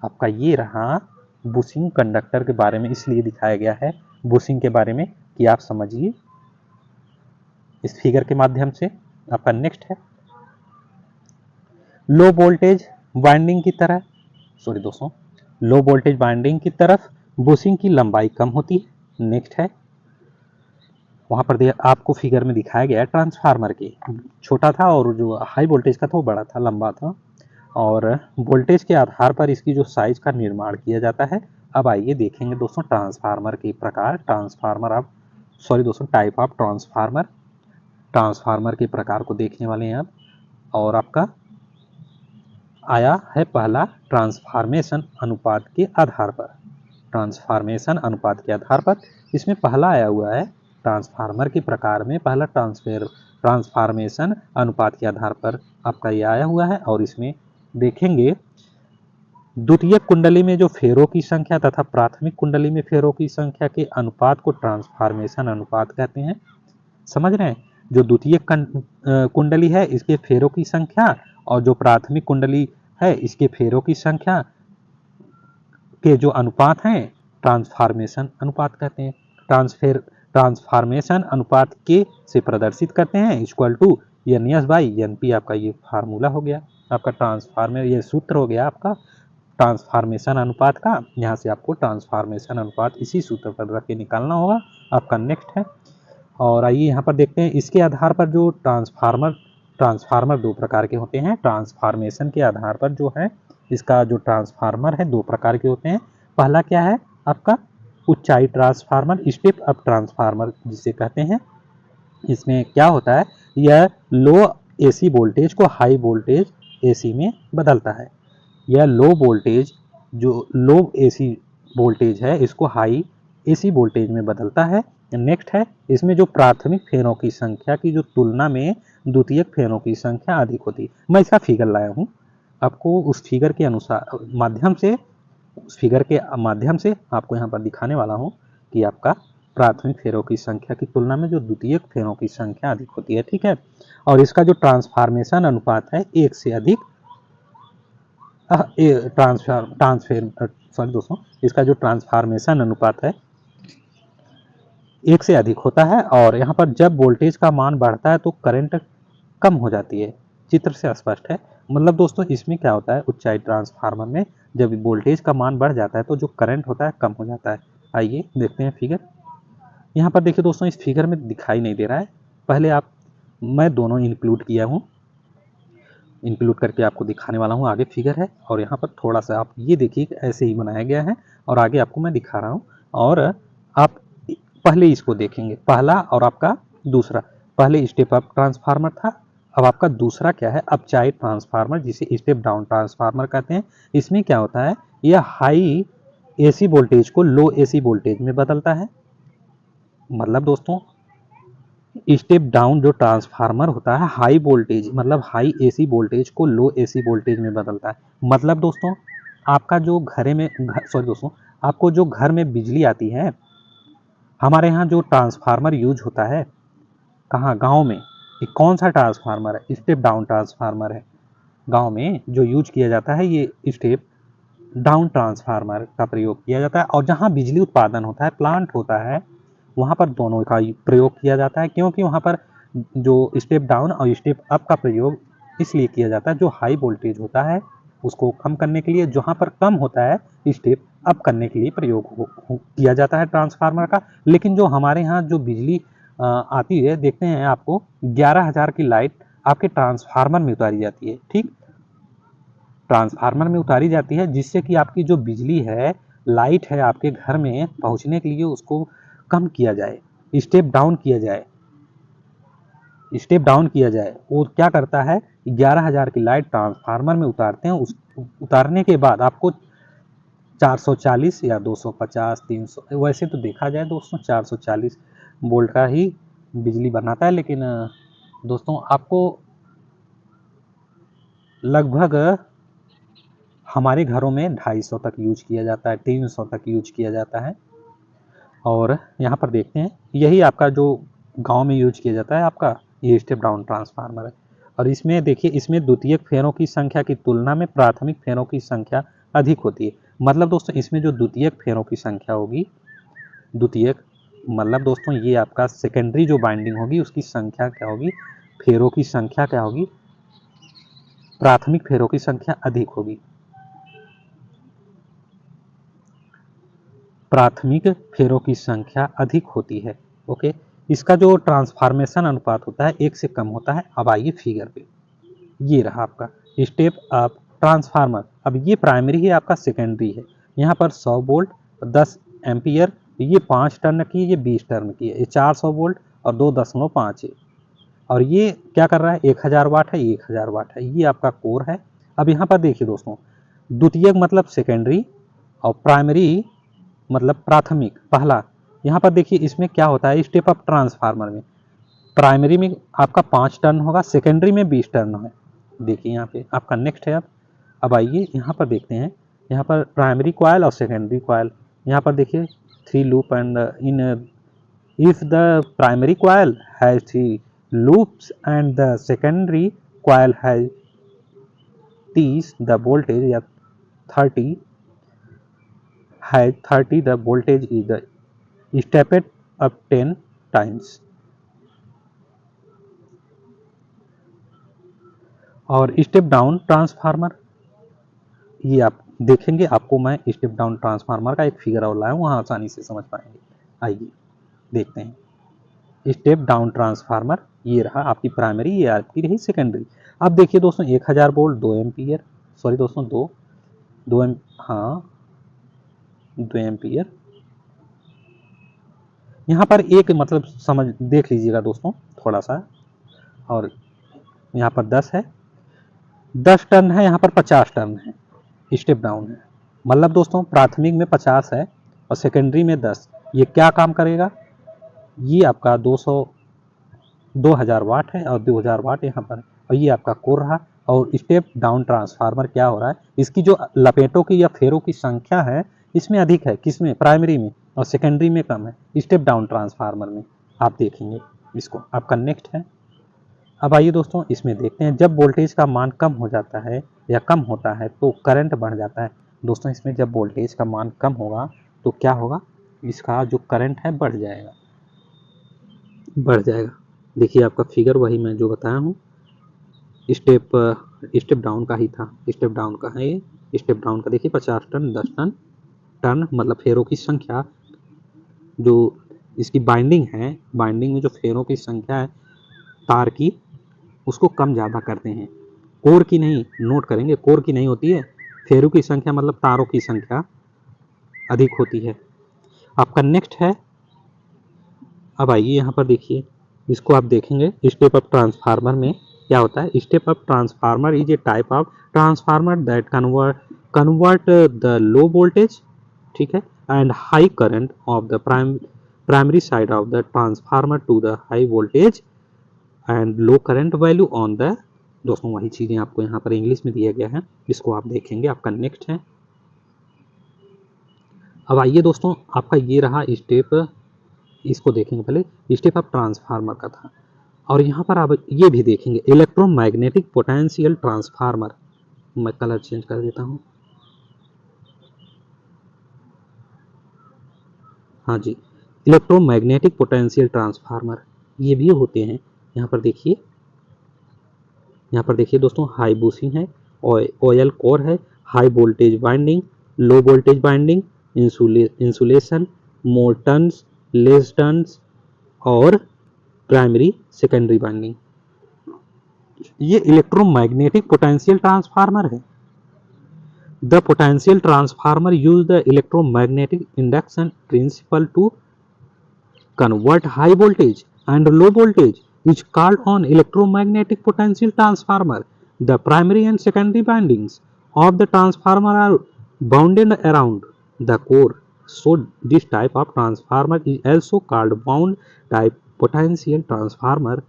आपका ये रहा बुशिंग कंडक्टर के बारे में, इसलिए दिखाया गया है बुशिंग के बारे में कि आप समझिए इस फिगर के माध्यम से। आपका नेक्स्ट है लो वोल्टेज वाइंडिंग की तरफ बुशिंग की लंबाई कम होती है। नेक्स्ट है, वहां पर आपको फिगर में दिखाया गया है ट्रांसफार्मर की, छोटा था और जो हाई वोल्टेज का था वो बड़ा था, लंबा था, और वोल्टेज के आधार पर इसकी जो साइज का निर्माण किया जाता है। अब आइए देखेंगे दोस्तों ट्रांसफार्मर के प्रकार, टाइप ऑफ ट्रांसफार्मर के प्रकार को देखने वाले हैं अब। और आपका आया है पहला ट्रांसफार्मेशन अनुपात के आधार पर, इसमें पहला आया हुआ है ट्रांसफार्मर के प्रकार में, पहला ट्रांसफार्मेशन अनुपात के आधार पर आपका ये आया हुआ है। और इसमें देखेंगे द्वितीयक कुंडली में जो फेरों की संख्या तथा प्राथमिक कुंडली में फेरों की संख्या के अनुपात को ट्रांसफार्मेशन अनुपात कहते हैं। समझ रहे हैं, जो द्वितीयक कुंडली है इसके फेरों की संख्या और जो प्राथमिक कुंडली है इसके फेरों की संख्या के जो अनुपात हैं ट्रांसफार्मेशन अनुपात कहते हैं। ट्रांसफार्मेशन अनुपात के से प्रदर्शित करते हैं इक्वल टू NS/NP। आपका ये फार्मूला हो गया, आपका ट्रांसफार्मर, ये सूत्र हो गया आपका ट्रांसफार्मेशन अनुपात का। यहाँ से आपको ट्रांसफार्मेशन अनुपात इसी सूत्र पर रख के निकालना होगा। आपका नेक्स्ट है, और आइए यहाँ पर देखते हैं इसके आधार पर जो ट्रांसफार्मर दो प्रकार के होते हैं। ट्रांसफार्मेशन के आधार पर जो है इसका जो ट्रांसफार्मर है दो प्रकार के होते हैं। पहला क्या है आपका ऊंचाई ट्रांसफार्मर, स्टेप अप ट्रांसफार्मर जिसे कहते हैं। इसमें क्या होता है, यह लो AC वोल्टेज को हाई वोल्टेज AC में बदलता है। यह लो AC वोल्टेज है इसको हाई AC वोल्टेज में बदलता है। नेक्स्ट है, इसमें जो प्राथमिक फेरों की संख्या की जो तुलना में द्वितीयक फेरों की संख्या अधिक होती है। मैं इसका फिगर लाया हूँ आपको, उस फिगर के माध्यम से आपको यहाँ पर दिखाने वाला हूँ कि आपका प्राथमिक फेरों की संख्या की तुलना में जो द्वितीयक फेरों की संख्या अधिक होती है, ठीक है। और इसका जो ट्रांसफार्मेशन अनुपात है एक से अधिक इसका जो ट्रांसफार्मेशन अनुपात है एक से अधिक होता है। और यहाँ पर जब वोल्टेज का मान बढ़ता है तो करंट कम हो जाती है, चित्र से स्पष्ट है। मतलब दोस्तों इसमें क्या होता है, ऊंचाई ट्रांसफार्मर में जब वोल्टेज का मान बढ़ जाता है तो जो करंट होता है कम हो जाता है। आइए देखते हैं फिगर। यहाँ पर देखिए दोस्तों इस फिगर में दिखाई नहीं दे रहा है, पहले मैं दोनों इंक्लूड किया हूँ, इंक्लूड करके आपको दिखाने वाला हूँ। आगे फिगर है और यहाँ पर थोड़ा सा आप ये देखिए ऐसे ही बनाया गया है और आगे आपको मैं दिखा रहा हूँ। और आप पहले इसको देखेंगे, पहला और आपका दूसरा, पहले स्टेप अप ट्रांसफार्मर था, अब आपका दूसरा क्या है अपचाई ट्रांसफार्मर जिसे स्टेप डाउन ट्रांसफार्मर कहते हैं। इसमें क्या होता है, यह हाई AC वोल्टेज को लो AC वोल्टेज में बदलता है। मतलब दोस्तों स्टेप डाउन जो ट्रांसफार्मर होता है हाई वोल्टेज मतलब हाई AC वोल्टेज को लो AC वोल्टेज में बदलता है। मतलब दोस्तों आपका जो आपको जो घर में बिजली आती है, हमारे यहाँ जो ट्रांसफार्मर यूज होता है कहाँ, गांव में, ये कौन सा ट्रांसफार्मर है, स्टेप डाउन ट्रांसफार्मर है। गांव में जो यूज किया जाता है ये स्टेप डाउन ट्रांसफार्मर का प्रयोग किया जाता है। और जहाँ बिजली उत्पादन होता है, प्लांट होता है, वहाँ पर दोनों का प्रयोग किया जाता है, क्योंकि वहाँ पर जो स्टेप डाउन और स्टेप अप का प्रयोग इसलिए किया जाता है, जो हाई वोल्टेज होता है उसको कम करने के लिए, जहाँ पर कम होता है स्टेप अप करने के लिए प्रयोग किया जाता है ट्रांसफार्मर का। लेकिन जो हमारे यहाँ जो बिजली आती है, देखते हैं आपको 11,000 की लाइट आपके ट्रांसफार्मर में उतारी जाती है, ठीक, ट्रांसफार्मर में उतारी जाती है, जिससे कि आपकी जो बिजली है, लाइट है, आपके घर में पहुंचने के लिए उसको कम किया जाए, स्टेप डाउन किया जाए। स्टेप डाउन किया जाए, वो क्या करता है 11,000 की लाइट ट्रांसफार्मर में उतारते हैं। उस उतारने के बाद आपको 440 या 250 300, वैसे तो देखा जाए दोस्तों 440 वोल्ट का ही बिजली बनाता है, लेकिन दोस्तों आपको लगभग हमारे घरों में 250 तक यूज किया जाता है, 300 तक यूज किया जाता है। और यहाँ पर देखते हैं यही आपका जो गांव में यूज किया जाता है आपका ये स्टेप डाउन ट्रांसफार्मर है। और इसमें देखिए, इसमें द्वितीयक फेरों की संख्या की तुलना में प्राथमिक फेरों की संख्या अधिक होती है। मतलब दोस्तों इसमें जो द्वितीयक फेरों की संख्या होगी, द्वितीयक मतलब दोस्तों ये आपका सेकेंडरी जो बाइंडिंग होगी उसकी संख्या क्या होगी, फेरों की संख्या क्या होगी, प्राथमिक फेरों की संख्या अधिक होगी। प्राथमिक फेरों की संख्या अधिक होती है। ओके, इसका जो ट्रांसफॉर्मेशन अनुपात होता है 1 से कम होता है। अब आइए फिगर पे, ये रहा आपका स्टेप अप ट्रांसफार्मर। अब ये प्राइमरी है, आपका सेकेंडरी है। यहाँ पर 100 वोल्ट 10 एम्पियर, ये 5 टर्न की है, ये 20 टर्न की है, ये 400 वोल्ट और 2.5 है। और ये क्या कर रहा है 1000 वाट है, 1000 वाट है, ये आपका कोर है। अब यहाँ पर देखिए दोस्तों, द्वितीयक मतलब सेकेंडरी और प्राइमरी मतलब प्राथमिक पहला। यहाँ पर देखिए इसमें क्या होता है स्टेप अप ट्रांसफार्मर में, प्राइमरी में आपका 5 टर्न होगा, सेकेंडरी में 20 टर्न है। देखिए यहाँ पे आपका नेक्स्ट है। अब आइए यहाँ पर देखते हैं, यहाँ पर प्राइमरी कॉइल और सेकेंडरी कॉइल। यहाँ पर देखिए 3 loop and in if the primary coil has 3 loops and the secondary coil has 30 the voltage या 30 the voltage is the stepped up 10 times। और स्टेप डाउन ट्रांसफार्मर, ये आप देखेंगे, आपको मैं स्टेप डाउन ट्रांसफार्मर का एक फिगर और लाया हूँ, वहाँ आसानी से समझ पाएंगे। आइए देखते हैं स्टेप डाउन ट्रांसफार्मर। ये रहा आपकी प्राइमरी, ये आपकी रही सेकेंडरी। अब देखिए दोस्तों 1000 वोल्ट 2 एम्पियर, सॉरी दोस्तों 2 एम्पियर। यहाँ पर एक मतलब समझ देख लीजिएगा दोस्तों थोड़ा सा। और यहाँ पर 10 है, 10 टर्न है, यहाँ पर 50 टर्न है, स्टेप डाउन है। मतलब दोस्तों प्राथमिक में 50 है और सेकेंडरी में 10। ये क्या काम करेगा, ये आपका 2000 वाट है और 2000 वाट यहाँ पर, और ये आपका कोर रहा। और स्टेप डाउन ट्रांसफार्मर क्या हो रहा है, इसकी जो लपेटों की या फेरों की संख्या है इसमें अधिक है, किसमें, प्राइमरी में, और सेकेंडरी में कम है स्टेप डाउन ट्रांसफार्मर में। आप देखेंगे इसको, आपका नेक्स्ट है। अब आइए दोस्तों इसमें देखते हैं, जब वोल्टेज का मान कम हो जाता है या कम होता है तो करंट बढ़ जाता है। दोस्तों इसमें जब वोल्टेज का मान कम होगा तो क्या होगा, इसका जो करंट है बढ़ जाएगा, बढ़ जाएगा। देखिए आपका फिगर वही मैं जो बताया हूँ, स्टेप डाउन का ही था, स्टेप डाउन का है ये। स्टेप डाउन का देखिए 50 टन 10 टन, टर्न मतलब फेरों की संख्या, जो इसकी बाइंडिंग है, बाइंडिंग में जो फेरों की संख्या है तार की, उसको कम ज़्यादा करते हैं, कोर की नहीं। नोट करेंगे कोर की नहीं होती है, फेरों की संख्या मतलब तारों की संख्या अधिक होती है। आपका नेक्स्ट है। अब आइए यहाँ पर देखिए, इसको आप देखेंगे स्टेप अप ट्रांसफार्मर में क्या होता है। Step up transformer is a type of transformer that convert the low voltage, ठीक है, and high current of the primary side of the transformer to the high voltage and low current value on the. दोस्तों वही चीज़ें आपको यहाँ पर English में दिया गया है, इसको आप देखेंगे। आपका नेक्स्ट है। अब आइए दोस्तों, आपका ये रहा स्टेप, इसको देखेंगे पहले, स्टेप अप ट्रांसफार्मर का था। और यहाँ पर आप ये भी देखेंगे इलेक्ट्रोमैग्नेटिक पोटेंशियल ट्रांसफार्मर। मैं कलर चेंज कर देता हूँ, हाँ जी, इलेक्ट्रोमैग्नेटिक पोटेंशियल ट्रांसफार्मर ये भी होते हैं। यहाँ पर देखिए, यहाँ पर देखिए दोस्तों, हाई बूसिंग है, ऑयल कोर है, high voltage binding, low voltage binding, insulation, more turns, less turns, और प्राइमरी सेकेंडरी बाइंडिंग। ये इलेक्ट्रोमैग्नेटिक पोटेंशियल ट्रांसफार्मर है। The potential transformer use the electromagnetic induction principle to convert high voltage and low voltage is called on electromagnetic potential transformer. The primary and secondary windings of the transformer are bounded around the core. So this type of transformer is also called wound type potential transformer.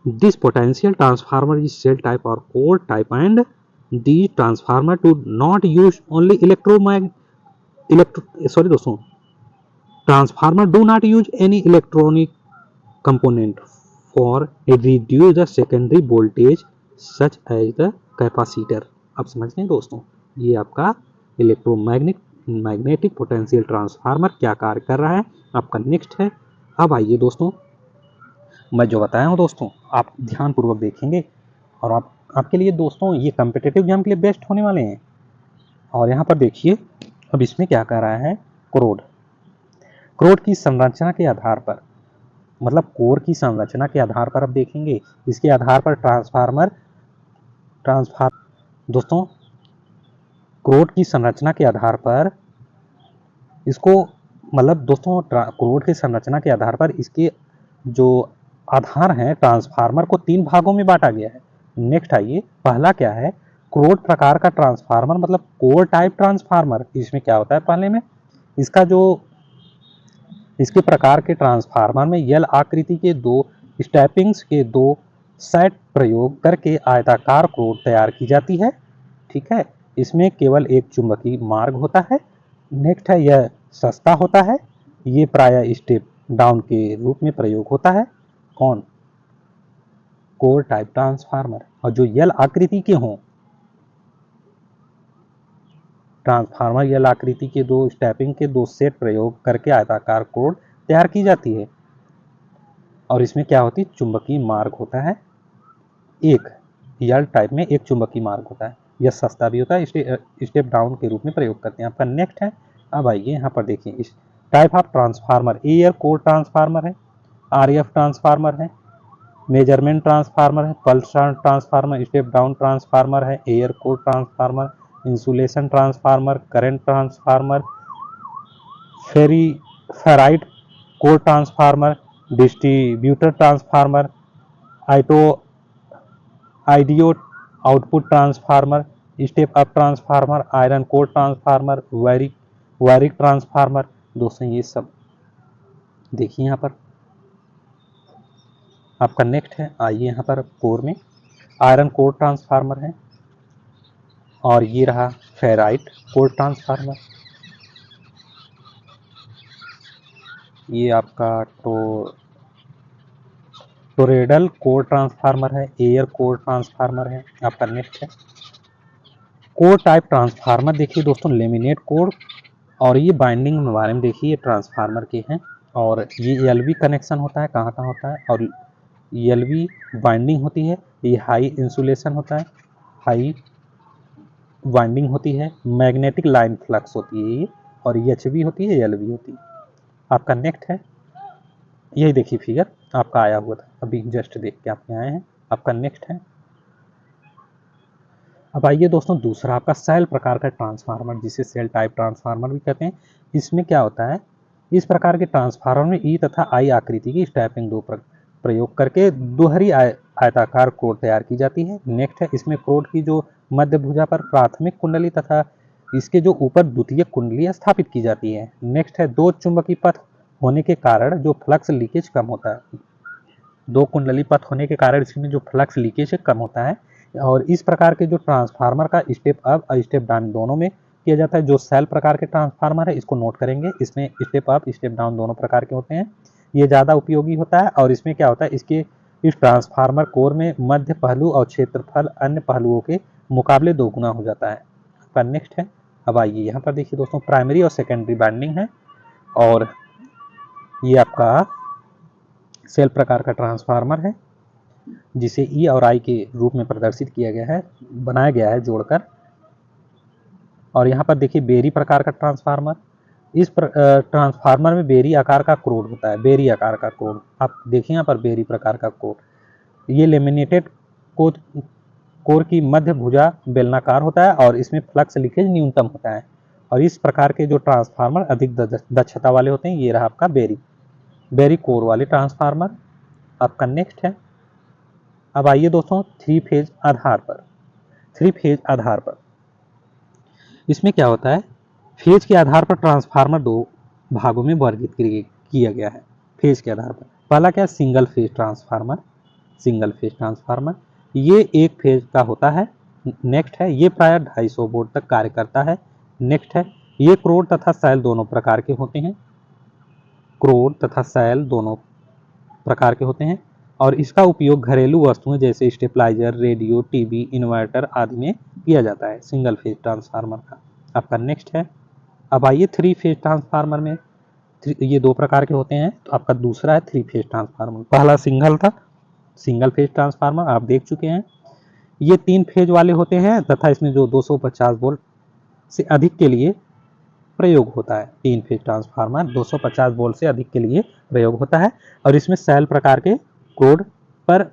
This potential transformer is cell type or core type, and these transformer do not use only दोस्तों, transformer do not use any electronic component for reduce the secondary voltage such as the capacitor. आप समझ गए दोस्तों, ये आपका magnetic potential transformer क्या कार्य कर रहा है, आपका नेक्स्ट है। अब आइए दोस्तों, मैं जो बताया हूँ दोस्तों आप ध्यान पूर्वक देखेंगे और आपके लिए दोस्तों ये कॉम्पिटिटिव एग्जाम के लिए बेस्ट होने वाले हैं। और यहाँ पर देखिए, अब इसमें क्या कर रहा है, क्रोड की संरचना के आधार पर, मतलब कोर की संरचना के आधार पर अब देखेंगे, इसके आधार पर ट्रांसफार्मर दोस्तों, क्रोड की संरचना के आधार पर इसको, मतलब दोस्तों क्रोड की संरचना के आधार पर इसके जो आधार हैं ट्रांसफार्मर को 3 भागों में बांटा गया है। नेक्स्ट आइए, पहला क्या है, क्रोड प्रकार का ट्रांसफार्मर, मतलब कोर टाइप ट्रांसफार्मर। इसमें क्या होता है, पहले में इसका जो इसके प्रकार के ट्रांसफार्मर में यल आकृति के 2 स्टेपिंग्स के 2 सेट प्रयोग करके आयताकार क्रोड तैयार की जाती है। ठीक है, इसमें केवल एक चुंबकीय मार्ग होता है। नेक्स्ट है, यह सस्ता होता है, ये प्रायः स्टेप डाउन के रूप में प्रयोग होता है। कौन, कोर टाइप ट्रांसफार्मर। और जो यल आकृति के हों ट्रांसफार्मर, यल आकृति के 2 स्टेपिंग के 2 सेट प्रयोग करके आयताकार कोर तैयार की जाती है। और इसमें क्या होती है, चुंबकीय मार्ग होता है एक, यल टाइप में एक चुंबकीय मार्ग होता है। यह सस्ता भी होता है, स्टेप डाउन के रूप में प्रयोग करते हैं। आपका नेक्स्ट है, अब आइए यहाँ पर देखिए, इस type of transformer air core transformer है, आरएफ ट्रांसफार्मर है, मेजरमेंट ट्रांसफार्मर है, pulse transformer, step down transformer है, air core transformer, insulation transformer, current transformer, ferrite core transformer, distributor transformer, audio output transformer, step up transformer, iron core transformer, वायरिक transformer. दोस्तों ये सब देखिए यहाँ पर। आपका नेक्स्ट है, आइए यहाँ पर कोर में आयरन कोर ट्रांसफार्मर है, और ये रहा फेराइट कोर ट्रांसफार्मर। ये आपका टोरेडल कोर ट्रांसफार्मर है, एयर कोर ट्रांसफार्मर है। आपका नेक्स्ट है, कोर टाइप ट्रांसफार्मर। देखिए दोस्तों, लेमिनेट कोर, और ये बाइंडिंग के बारे में देखिए, ट्रांसफार्मर के हैं, और ये एलवी कनेक्शन होता है, कहाँ कहाँ होता है, और एलवी बाइंडिंग होती है, ये हाई इंसुलेशन होता है, हाई वाइंडिंग होती है, मैग्नेटिक लाइन फ्लक्स होती है ये, और एचवी होती है, एलवी होती है। आपका नेक्स्ट है, यही देखिए फिगर आपका आया हुआ था, अभी जस्ट देख के आपके आए हैं। आपका नेक्स्ट है, अब आइए दोस्तों, दूसरा आपका सेल प्रकार का ट्रांसफार्मर, जिसे सेल टाइप ट्रांसफार्मर भी कहते हैं। इसमें क्या होता है, इस प्रकार के ट्रांसफार्मर में ई तथा आई आकृति की स्टेपिंग 2 प्रयोग करके दोहरी आयताकार क्रोड तैयार की जाती है। नेक्स्ट है, इसमें क्रोड की जो मध्य भुजा पर प्राथमिक कुंडली तथा इसके जो ऊपर द्वितीय कुंडली स्थापित की जाती है। नेक्स्ट है, 2 चुंबकीय पथ होने के कारण जो फ्लक्स लीकेज कम होता है, 2 कुंडली पथ होने के कारण इसमें जो फ्लक्स लीकेज है कम होता है। और इस प्रकार के जो ट्रांसफार्मर का स्टेप अप और स्टेप डाउन दोनों में किया जाता है। जो सेल प्रकार के ट्रांसफार्मर है, इसको नोट करेंगे, इसमें स्टेप अप स्टेप डाउन दोनों प्रकार के होते हैं, ये ज़्यादा उपयोगी होता है। और इसमें क्या होता है, इस ट्रांसफार्मर कोर में मध्य पहलू और क्षेत्रफल अन्य पहलुओं के मुकाबले 2 गुना हो जाता है। पर नेक्स्ट है, अब आइए यहाँ पर देखिए दोस्तों, प्राइमरी और सेकेंडरी बाइंडिंग है, और ये आपका सेल प्रकार का ट्रांसफार्मर है, जिसे ई और आई के रूप में प्रदर्शित किया गया है, बनाया गया है जोड़कर। और यहाँ पर देखिए बेरी प्रकार का ट्रांसफार्मर, इस ट्रांसफार्मर में बेरी आकार का क्रोड होता है, बेरी आकार का क्रोड। आप देखिए यहाँ पर बेरी प्रकार का क्रोड, ये लेमिनेटेड कोर की मध्य भुजा बेलनाकार होता है, और इसमें फ्लक्स लीकेज न्यूनतम होता है। और इस प्रकार के जो ट्रांसफार्मर अधिक दक्षता वाले होते हैं, ये रहा आपका बेरी कोर वाले ट्रांसफार्मर। आपका नेक्स्ट है। अब आइए दोस्तों थ्री फेज आधार पर। थ्री फेज आधार पर इसमें क्या होता है, फेज के आधार पर ट्रांसफार्मर दो भागों में वर्गीकृत किया गया है। फेज के आधार पर पहला क्या है, single phase transformer. Single phase transformer ये एक फेज का होता है। नेक्स्ट है, ये प्राय 250 वोल्ट तक कार्य करता है। नेक्स्ट है, ये क्रोड तथा सैल दोनों प्रकार के होते हैं। क्रोड तथा सैल दोनों प्रकार के होते हैं और इसका उपयोग घरेलू वस्तुएं जैसे स्टेबलाइजर, रेडियो, टीवी, इन्वर्टर आदि में किया जाता है सिंगल फेज ट्रांसफार्मर का। आपका नेक्स्ट है। अब आइए थ्री फेज ट्रांसफार्मर में, ये दो प्रकार के होते हैं, तो आपका दूसरा है थ्री फेज ट्रांसफार्मर। पहला सिंगल था, सिंगल फेज ट्रांसफार्मर आप देख चुके हैं। ये 3 फेज वाले होते हैं तथा इसमें जो 250 वोल्ट से अधिक के लिए प्रयोग होता है। 3 फेज ट्रांसफार्मर 250 वोल्ट से अधिक के लिए प्रयोग होता है और इसमें सेल प्रकार के कोड पर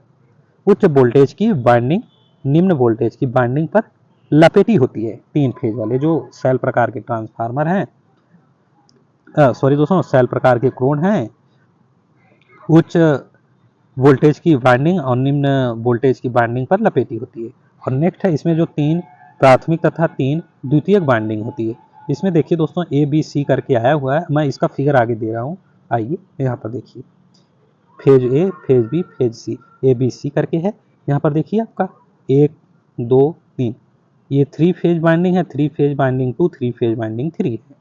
उच्च वोल्टेज की वाइंडिंग निम्न वोल्टेज की वाइंडिंग पर लपेटी होती है। 3 फेज वाले जो सेल प्रकार के ट्रांसफार्मर हैं, सॉरी दोस्तों, सेल प्रकार के क्रोड हैं, उच्च वोल्टेज की वाइंडिंग और निम्न वोल्टेज की वाइंडिंग पर लपेटी होती है। और नेक्स्ट है, इसमें जो 3 प्राथमिक तथा 3 द्वितीयक वाइंडिंग होती है। इसमें देखिए दोस्तों ABC करके आया हुआ है, मैं इसका फिगर आगे दे रहा हूँ। आइए यहाँ पर देखिए, phase A, phase B, phase C, ABC करके है। यहाँ पर देखिए आपका 1 2 3, ये 3 फेज वाइंडिंग है, 3 फेज वाइंडिंग 2, 3 फेज वाइंडिंग 3 है।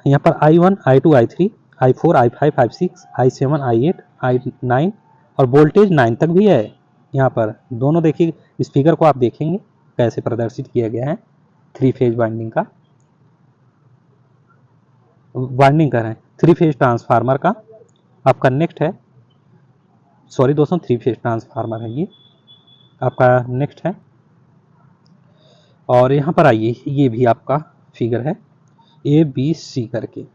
यहाँ पर I1, I2, I3, I4, I5, I6, I7, I8, I9 और वोल्टेज 9 तक भी है। यहाँ पर दोनों देखिए, इस फिगर को आप देखेंगे कैसे प्रदर्शित किया गया है। 3 फेज वाइंडिंग का वाइंडिंग कर रहे हैं 3 फेज ट्रांसफार्मर का। आपका नेक्स्ट है, सॉरी दोस्तों 3 फेज ट्रांसफार्मर है ये आपका। नेक्स्ट है और यहाँ पर आइए, ये भी आपका फिगर है ABC करके।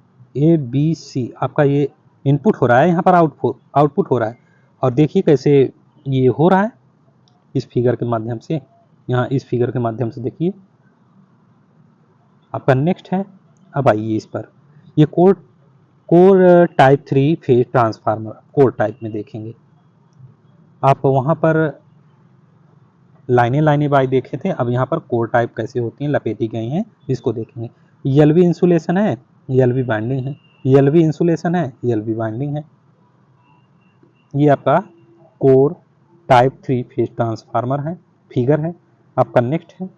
ABC आपका ये इनपुट हो रहा है, यहाँ पर आउटपुट हो रहा है और देखिए कैसे ये हो रहा है इस फिगर के माध्यम से। यहाँ इस फिगर के माध्यम से देखिए आपका। नेक्स्ट है, अब आइए इस पर, ये core type 3 phase transformer core type में देखेंगे आप। वहाँ पर लाइनें बाय देखे थे, अब यहाँ पर कोर टाइप कैसे होती हैं, लपेटी गई हैं, इसको देखेंगे। LV इंसुलेशन है, LV बाइंडिंग है, LV इंसुलेशन है, LV बाइंडिंग है। ये आपका कोर टाइप 3 फेज ट्रांसफार्मर है, फिगर है आपका। नेक्स्ट है,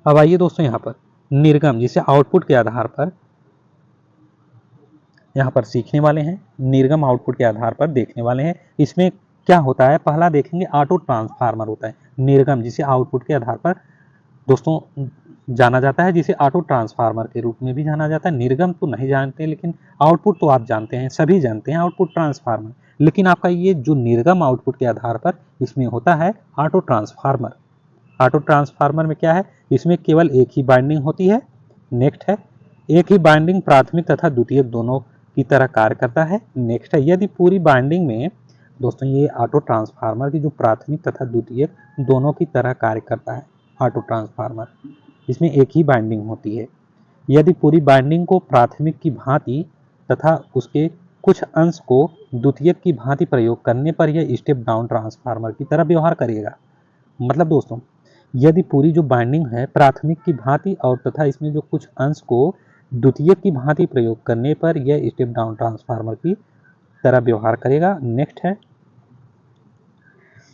अब आइए दोस्तों यहाँ पर निर्गम, जिसे आउटपुट के आधार पर यहाँ पर सीखने वाले हैं, निर्गम आउटपुट के आधार पर देखने वाले हैं। इसमें क्या होता है, पहला देखेंगे ऑटो ट्रांसफार्मर होता है। निर्गम जिसे आउटपुट के आधार पर दोस्तों जाना जाता है, जिसे ऑटो ट्रांसफार्मर के रूप में भी जाना जाता है। निर्गम तो नहीं जानते, लेकिन आउटपुट तो आप जानते हैं, सभी जानते हैं आउटपुट ट्रांसफार्मर। लेकिन आपका ये जो निर्गम आउटपुट के आधार पर इसमें होता है ऑटो ट्रांसफार्मर। ऑटो ट्रांसफार्मर में क्या है, इसमें केवल एक ही बाइंडिंग होती है। नेक्स्ट है, एक ही बाइंडिंग प्राथमिक तथा द्वितीयक दोनों की तरह कार्य करता है। नेक्स्ट है, यदि पूरी बाइंडिंग में दोस्तों ये ऑटो ट्रांसफार्मर की जो प्राथमिक तथा द्वितीयक दोनों की तरह कार्य करता है ऑटो ट्रांसफार्मर, इसमें एक ही बाइंडिंग होती है। यदि पूरी बाइंडिंग को प्राथमिक की भांति तथा उसके कुछ अंश को द्वितीयक की भांति प्रयोग करने पर यह स्टेप डाउन ट्रांसफार्मर की तरह व्यवहार करेगा। मतलब दोस्तों, यदि पूरी जो बाइंडिंग है प्राथमिक की भांति और तथा इसमें जो कुछ अंश को द्वितीयक की भांति प्रयोग करने पर यह स्टेप डाउन ट्रांसफार्मर की तरह व्यवहार करेगा। नेक्स्ट है,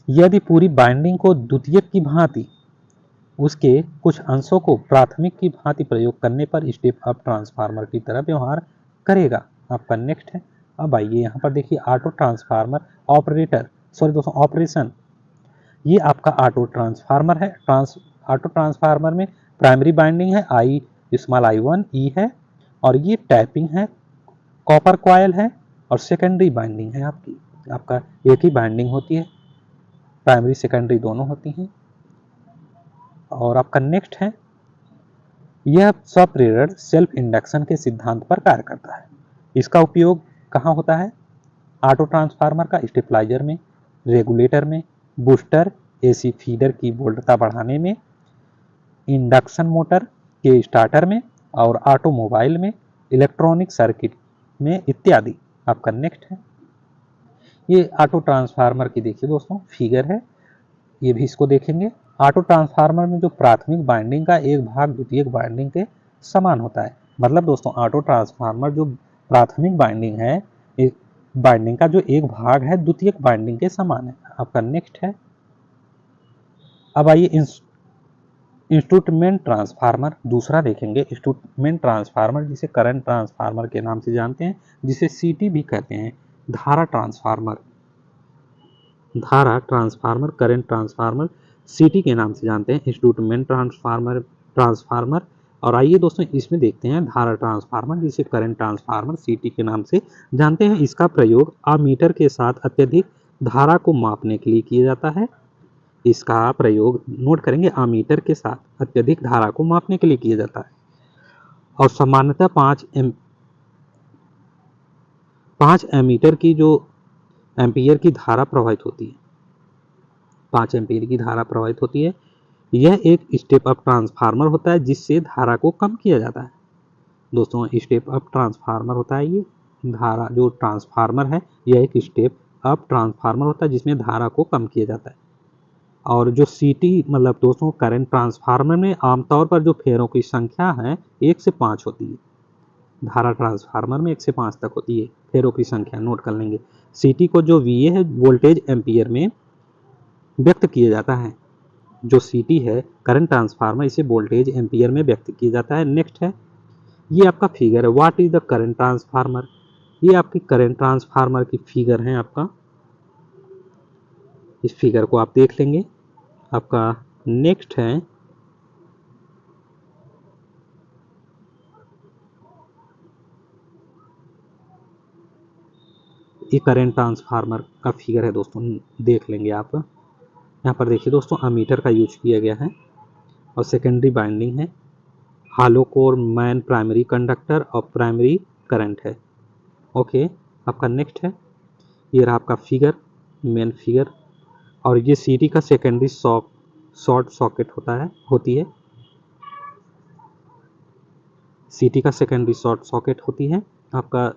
यदि पूरी बाइंडिंग को द्वितीयक की भांति उसके कुछ अंशों को प्राथमिक की भांति प्रयोग करने पर स्टेप अप ट्रांसफार्मर की तरह व्यवहार करेगा। आपका नेक्स्ट है, अब आइए यहाँ पर देखिए ऑटो ट्रांसफार्मर ऑपरेटर, सॉरी दोस्तों ऑपरेशन। ये आपका ऑटो ट्रांसफार्मर है। ऑटो ट्रांसफार्मर में प्राइमरी बाइंडिंग है I1 E है और ये टैपिंग है, कॉपर कॉयल है और सेकेंडरी बाइंडिंग है आपका एक ही बाइंडिंग होती है, प्राइमरी सेकेंडरी दोनों होती हैं। और आपका नेक्स्ट है, यह स्वप्रेरण सेल्फ इंडक्शन के सिद्धांत पर कार्य करता है। इसका उपयोग कहाँ होता है, ऑटो ट्रांसफार्मर का स्टेबलाइजर में, रेगुलेटर में, बूस्टर AC फीडर की वोल्टता बढ़ाने में, इंडक्शन मोटर के स्टार्टर में और ऑटोमोबाइल में, इलेक्ट्रॉनिक सर्किट में इत्यादि। आपका नेक्स्ट है। ये ऑटो ट्रांसफार्मर की देखिए दोस्तों फिगर है, ये भी इसको देखेंगे। ऑटो ट्रांसफार्मर में जो प्राथमिक बाइंडिंग का एक भाग द्वितीयक बाइंडिंग के समान होता है। मतलब दोस्तों ऑटो ट्रांसफार्मर जो प्राथमिक बाइंडिंग है, बाइंडिंग का जो एक भाग है द्वितीयक बाइंडिंग के समान है। आपका नेक्स्ट है। अब आइए इंस्ट्रूमेंट ट्रांसफार्मर दूसरा देखेंगे। इंस्ट्रूमेंट ट्रांसफार्मर जिसे करंट ट्रांसफार्मर के नाम से जानते हैं, जिसे सीटी भी कहते हैं। धारा ट्रांसफार्मर, करंट ट्रांसफार्मर सीटी के नाम से जानते हैं। इंस्ट्रूमेंट ट्रांसफार्मर और आइए दोस्तों इसमें देखते हैं धारा ट्रांसफार्मर जिसे करंट ट्रांसफार्मर सीटी के नाम से जानते हैं। इसका प्रयोग अमीटर के साथ अत्यधिक धारा को मापने के लिए किया जाता है। इसका प्रयोग नोट करेंगे, अमीटर के साथ अत्यधिक धारा को मापने के लिए किया जाता है। और सामान्यतः 5 एमीटर की जो एम्पियर की धारा प्रवाहित होती है, 5 एम्पियर की धारा प्रवाहित होती है। यह एक स्टेप अप ट्रांसफार्मर होता है जिससे धारा को कम किया जाता है। दोस्तों स्टेप अप ट्रांसफार्मर होता है, ये धारा जो ट्रांसफार्मर है यह एक स्टेप अप ट्रांसफार्मर होता है जिसमें धारा को कम किया जाता है। और जो सीटी मतलब दोस्तों करंट ट्रांसफार्मर में आमतौर पर जो फेरों की संख्या है 1 से 5 होती है। धारा ट्रांसफार्मर में 1 से 5 तक होती है फेरों की संख्या, नोट कर लेंगे। सीटी को जो वीए है वोल्टेज एम्पियर में व्यक्त किया जाता है। जो सीटी है करंट ट्रांसफार्मर, इसे वोल्टेज एम्पियर में व्यक्त किया जाता है। नेक्स्ट है, ये आपका फिगर है। What is the current transformer, ये आपकी करंट ट्रांसफार्मर की फिगर है। आपका इस फिगर को आप देख लेंगे। आपका नेक्स्ट है, ये करंट ट्रांसफार्मर का फिगर है दोस्तों, देख लेंगे आप। यहाँ पर देखिए दोस्तों अमीटर का यूज किया गया है और सेकेंडरी बाइंडिंग है। हालो कोर मैन प्राइमरी कंडक्टर और प्राइमरी करंट है। ओके, आपका नेक्स्ट है, ये रहा आपका फिगर, मेन फिगर। और ये सीटी का सेकेंडरी शॉर्ट सॉकेट होती है। सीटी का सेकेंडरी शॉर्ट सॉकेट होती है। आपका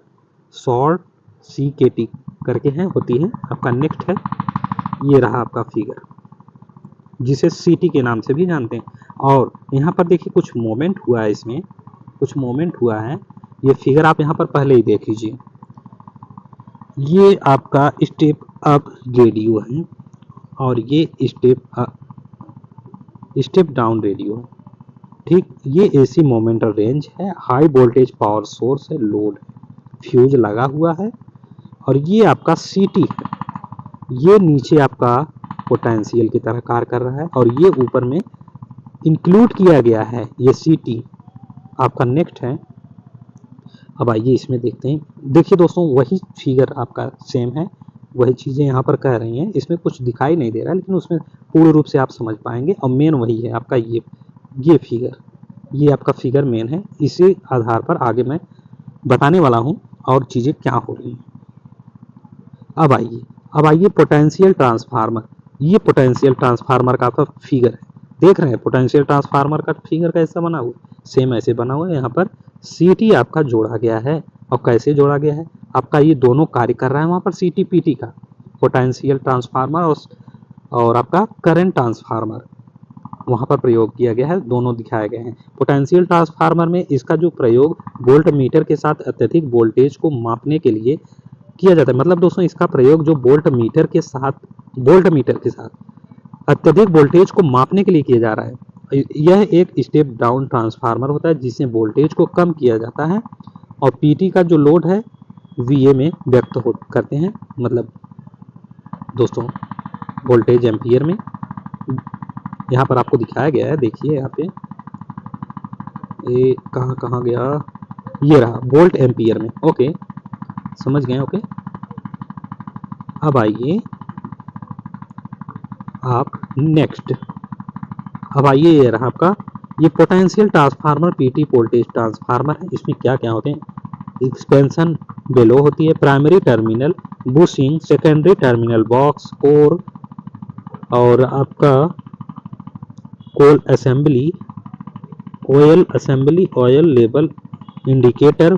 शॉर्ट CKT करके है होती है। आपका नेक्स्ट है, ये रहा आपका फिगर जिसे सीटी के नाम से भी जानते हैं। और यहाँ पर देखिए कुछ मोमेंट हुआ है, इसमें कुछ मोमेंट हुआ है। ये फिगर आप यहाँ पर पहले ही देख लीजिए। ये आपका स्टेप अप रेडियो है और ये स्टेप डाउन रेडियो है। ठीक, ये AC मोमेंट रेंज है, हाई वोल्टेज पावर सोर्स है, लोड फ्यूज लगा हुआ है। और ये आपका सीटी है, ये नीचे आपका पोटेंशियल की तरह कार्य कर रहा है और ये ऊपर में इंक्लूड किया गया है ये सीटी। आपका नेक्स्ट है। अब आइए इसमें देखते हैं। देखिए दोस्तों वही फिगर आपका सेम है, वही चीज़ें यहाँ पर कह रही हैं। इसमें कुछ दिखाई नहीं दे रहा है लेकिन उसमें पूर्ण रूप से आप समझ पाएंगे। और मेन वही है आपका ये फिगर, ये आपका फिगर मेन है। इसी आधार पर आगे मैं बताने वाला हूँ और चीज़ें क्या हो रही हैं। अब आइए पोटेंशियल ट्रांसफार्मर। ये पोटेंशियल ट्रांसफार्मर का आपका फिगर है, देख रहे हैं पोटेंशियल ट्रांसफार्मर का फिगर कैसा बना हुआ, सेम ऐसे बना हुआ है। यहाँ पर सीटी आपका जोड़ा गया है और कैसे जोड़ा गया है, आपका ये दोनों कार्य कर रहा है वहाँ पर सीटी पीटी का, पोटेंशियल ट्रांसफार्मर और आपका करंट ट्रांसफार्मर वहाँ पर प्रयोग किया गया है, दोनों दिखाए गए हैं। पोटेंशियल ट्रांसफार्मर में इसका जो प्रयोग वोल्ट मीटर के साथ अत्यधिक वोल्टेज को मापने के लिए किया जाता है। मतलब दोस्तों इसका प्रयोग जो वोल्ट मीटर के साथ अत्यधिक वोल्टेज को मापने के लिए किया जा रहा है। यह एक स्टेप डाउन ट्रांसफार्मर होता है जिससे वोल्टेज को कम किया जाता है और पीटी का जो लोड है VA में व्यक्त करते हैं। मतलब दोस्तों वोल्टेज एम्पियर में यहाँ पर आपको दिखाया गया है, देखिए यहाँ पे ये कहाँ गया, ये रहा वोल्ट एम्पियर में। ओके, समझ गए। ओके, अब आइए आप नेक्स्ट। अब आइए ये रहा आपका, ये potential transformer PT voltage transformer है। इसमें क्या क्या होते हैं, एक्सपेंशन बेलो होती है, primary terminal bushing, secondary terminal box core और आपका coil assembly, oil assembly, oil level indicator,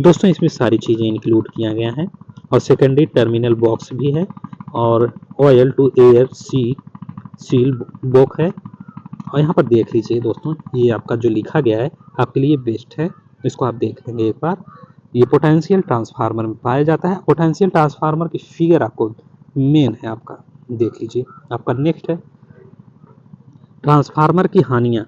दोस्तों इसमें सारी चीज़ें इंक्लूड किया गया है और सेकेंडरी टर्मिनल बॉक्स भी है और oil to air seal box है। और यहाँ पर देख लीजिए दोस्तों, ये आपका जो लिखा गया है आपके लिए बेस्ट है, इसको आप देख लेंगे एक बार। ये पोटेंशियल ट्रांसफार्मर में पाया जाता है। पोटेंशियल ट्रांसफार्मर की फिगर आपको मेन है आपका, देख लीजिए। आपका नेक्स्ट है ट्रांसफार्मर की हानियाँ।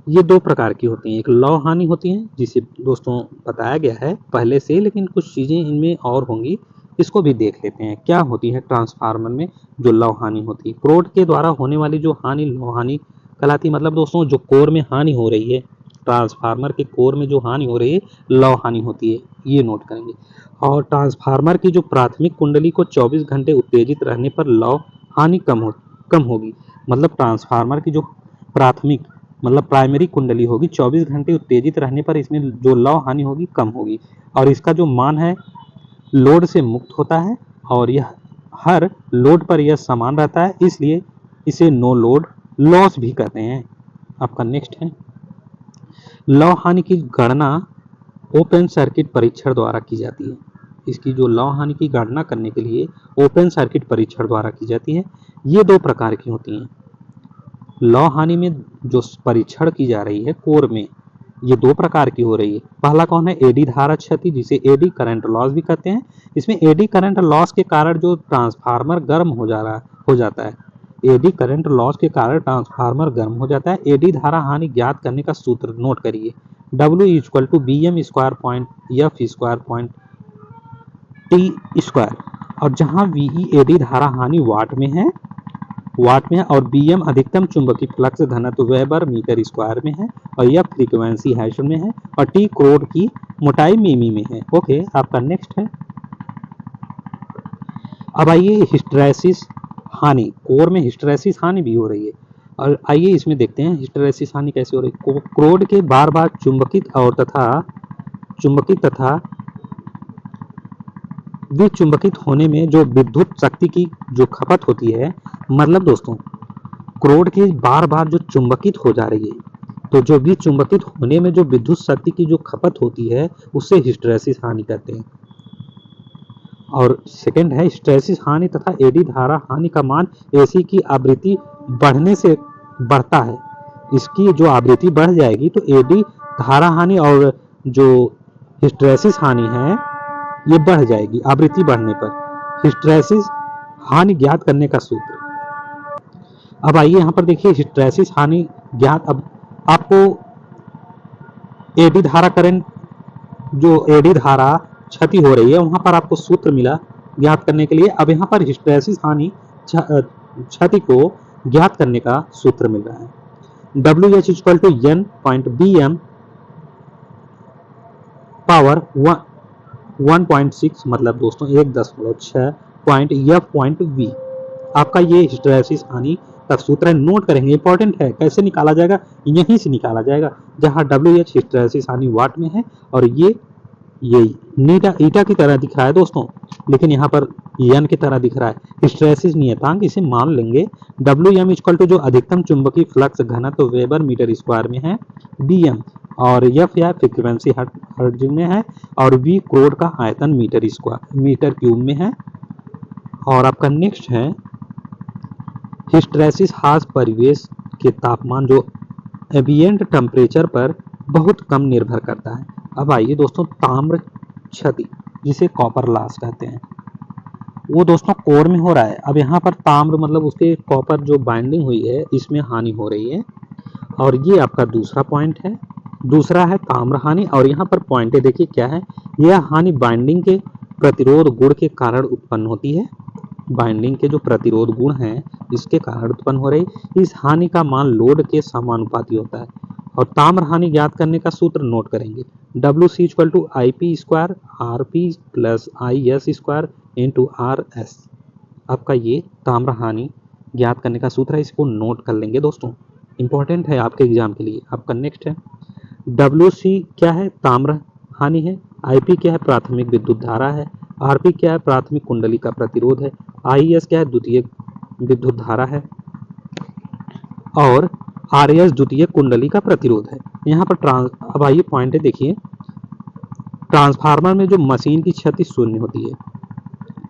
ये दो प्रकार की होती हैं, एक लौ हानि होती है जिसे दोस्तों बताया गया है पहले से, लेकिन कुछ चीज़ें इनमें और होंगी, इसको भी देख लेते हैं। क्या होती है ट्रांसफार्मर में जो लौ हानि होती है? कोर के द्वारा होने वाली जो हानि लौ हानि कहलाती है। मतलब दोस्तों जो कोर में हानि हो रही है, ट्रांसफार्मर के कोर में जो हानि हो रही है लौ हानि होती है, ये नोट करेंगे। और ट्रांसफार्मर की जो प्राथमिक कुंडली को 24 घंटे उत्तेजित रहने पर लौ हानि कम होगी। मतलब ट्रांसफार्मर की जो प्राथमिक मतलब प्राइमरी कुंडली होगी 24 घंटे उत्तेजित रहने पर इसमें जो लौ हानि होगी कम होगी। और इसका जो मान है लोड से मुक्त होता है और यह हर लोड पर यह समान रहता है, इसलिए इसे नो लोड लॉस भी कहते हैं। आपका नेक्स्ट है लौ हानि की गणना ओपन सर्किट परीक्षण द्वारा की जाती है। इसकी जो लौ हानि की गणना करने के लिए ओपन सर्किट परीक्षण द्वारा की जाती है। ये दो प्रकार की होती हैं। लौ हानि में जो परीक्षण की जा रही है कोर में, ये दो प्रकार की हो रही है। पहला कौन है? एडी धारा क्षति, जिसे एडी करंट लॉस भी कहते हैं। इसमें एडी करंट लॉस के कारण जो ट्रांसफार्मर गर्म हो जाता है। एडी करंट लॉस के कारण ट्रांसफार्मर गर्म हो जाता है। एडी धारा हानि ज्ञात करने का सूत्र नोट करिए, W equal to BM square point F square point T square. और जहां VE एडी धारा हानि वाट में है और BM अधिकतम चुंबकीय फ्लक्स घनत्व वेबर मीटर स्क्वायर में है और यह फ्रीक्वेंसी हर्ट्ज में है और T कोर की मोटाई मिमी में है। ओके, आपका नेक्स्ट है। अब आइए हिस्टैरिसीस हानि। कोर में हिस्टैरिसीस हानि भी हो रही है और आइए इसमें देखते हैं हिस्टैरिसीस हानि कैसे हो रही है। कोर के बार बार चुंबकित तथा विचुंबकित होने में जो विद्युत शक्ति की जो खपत होती है, मतलब दोस्तों क्रोड की बार बार जो चुंबकित हो जा रही है, तो जो विचुंबकित होने में जो विद्युत शक्ति की जो खपत होती है उससे हिस्टैरिसीस हानि कहते हैं। और सेकंड है हिस्टैरिसीस हानि तथा एडी धारा हानि का मान एसी की आवृत्ति बढ़ने से बढ़ता है। इसकी जो आवृत्ति बढ़ जाएगी तो एडी धारा हानि और जो हिस्टैरिसीस हानि है ये बढ़ जाएगी आवृत्ति बढ़ने पर। हिस्टैरिसीस हानि ज्ञात करने का सूत्र। अब आइए यहाँ पर देखिए हिस्टैरिसीस हानि ज्ञात। अब आपको एडी धारा करंट जो एडी धारा क्षति हो रही है वहां पर आपको सूत्र मिला ज्ञात करने के लिए। अब यहाँ पर हिस्टैरिसीस हानि क्षति को ज्ञात करने का सूत्र मिल रहा है, WH equal to N.BM power 1.6 मतलब दोस्तों 1.6 पॉइंट F.V। आपका ये हिस्टैरिसीस हानि का सूत्र है, नोट करेंगे, इंपॉर्टेंट है। कैसे निकाला जाएगा? यहीं से निकाला जाएगा, जहां WH हिस्टैरिसीस हानि वाट में है और ये ईटा की तरह दिख रहा है दोस्तों, लेकिन यहाँ पर N की तरह दिख रहा है। हिस्टैरिसीस नियतांक इसे मान लेंगे WM इक्वल टू जो अधिकतम चुंबकीय फ्लक्स घनत्व वेबर मीटर स्क्वायर में है, BM और F या फ्रीक्वेंसी हर्ट्ज में है और V क्रोड का आयतन मीटर क्यूब में है। और आपका नेक्स्ट है हिस्टैरिसीस हास परिवेश के तापमान जो एम्बिएंट टेम्परेचर पर बहुत कम निर्भर करता है। अब आइए दोस्तों ताम्र क्षति जिसे कॉपर लॉस कहते हैं, वो दोस्तों कोर में हो रहा है। अब यहाँ पर ताम्र मतलब उसके कॉपर जो बाइंडिंग हुई है इसमें हानि हो रही है और ये आपका दूसरा पॉइंट है। दूसरा है ताम्र हानि और यहाँ पर पॉइंट देखिए क्या है, यह हानि बाइंडिंग के प्रतिरोध गुण के कारण उत्पन्न होती है। बाइंडिंग के जो प्रतिरोध गुण हैं इसके कारण उत्पन्न हो रही। इस हानि का मान लोड के समानुपाती होता है। और ताम्र हानि ज्ञात करने का सूत्र नोट करेंगे, WC equal to IP square RP plus IS square into RS। आपका ये ताम्र हानि ज्ञात करने का सूत्र है, इसको नोट कर लेंगे दोस्तों, इंपॉर्टेंट है आपके एग्जाम के लिए। आपका नेक्स्ट है WC क्या है? ताम्र हानि है। IP क्या है? प्राथमिक विद्युत धारा है। RP क्या है? प्राथमिक कुंडली का प्रतिरोध है। IS क्या है? द्वितीय विद्युत धारा है और RS द्वितीय कुंडली का प्रतिरोध है। यहाँ पर अब आइए पॉइंट देखिए, ट्रांसफार्मर में जो मशीन की क्षति शून्य होती है,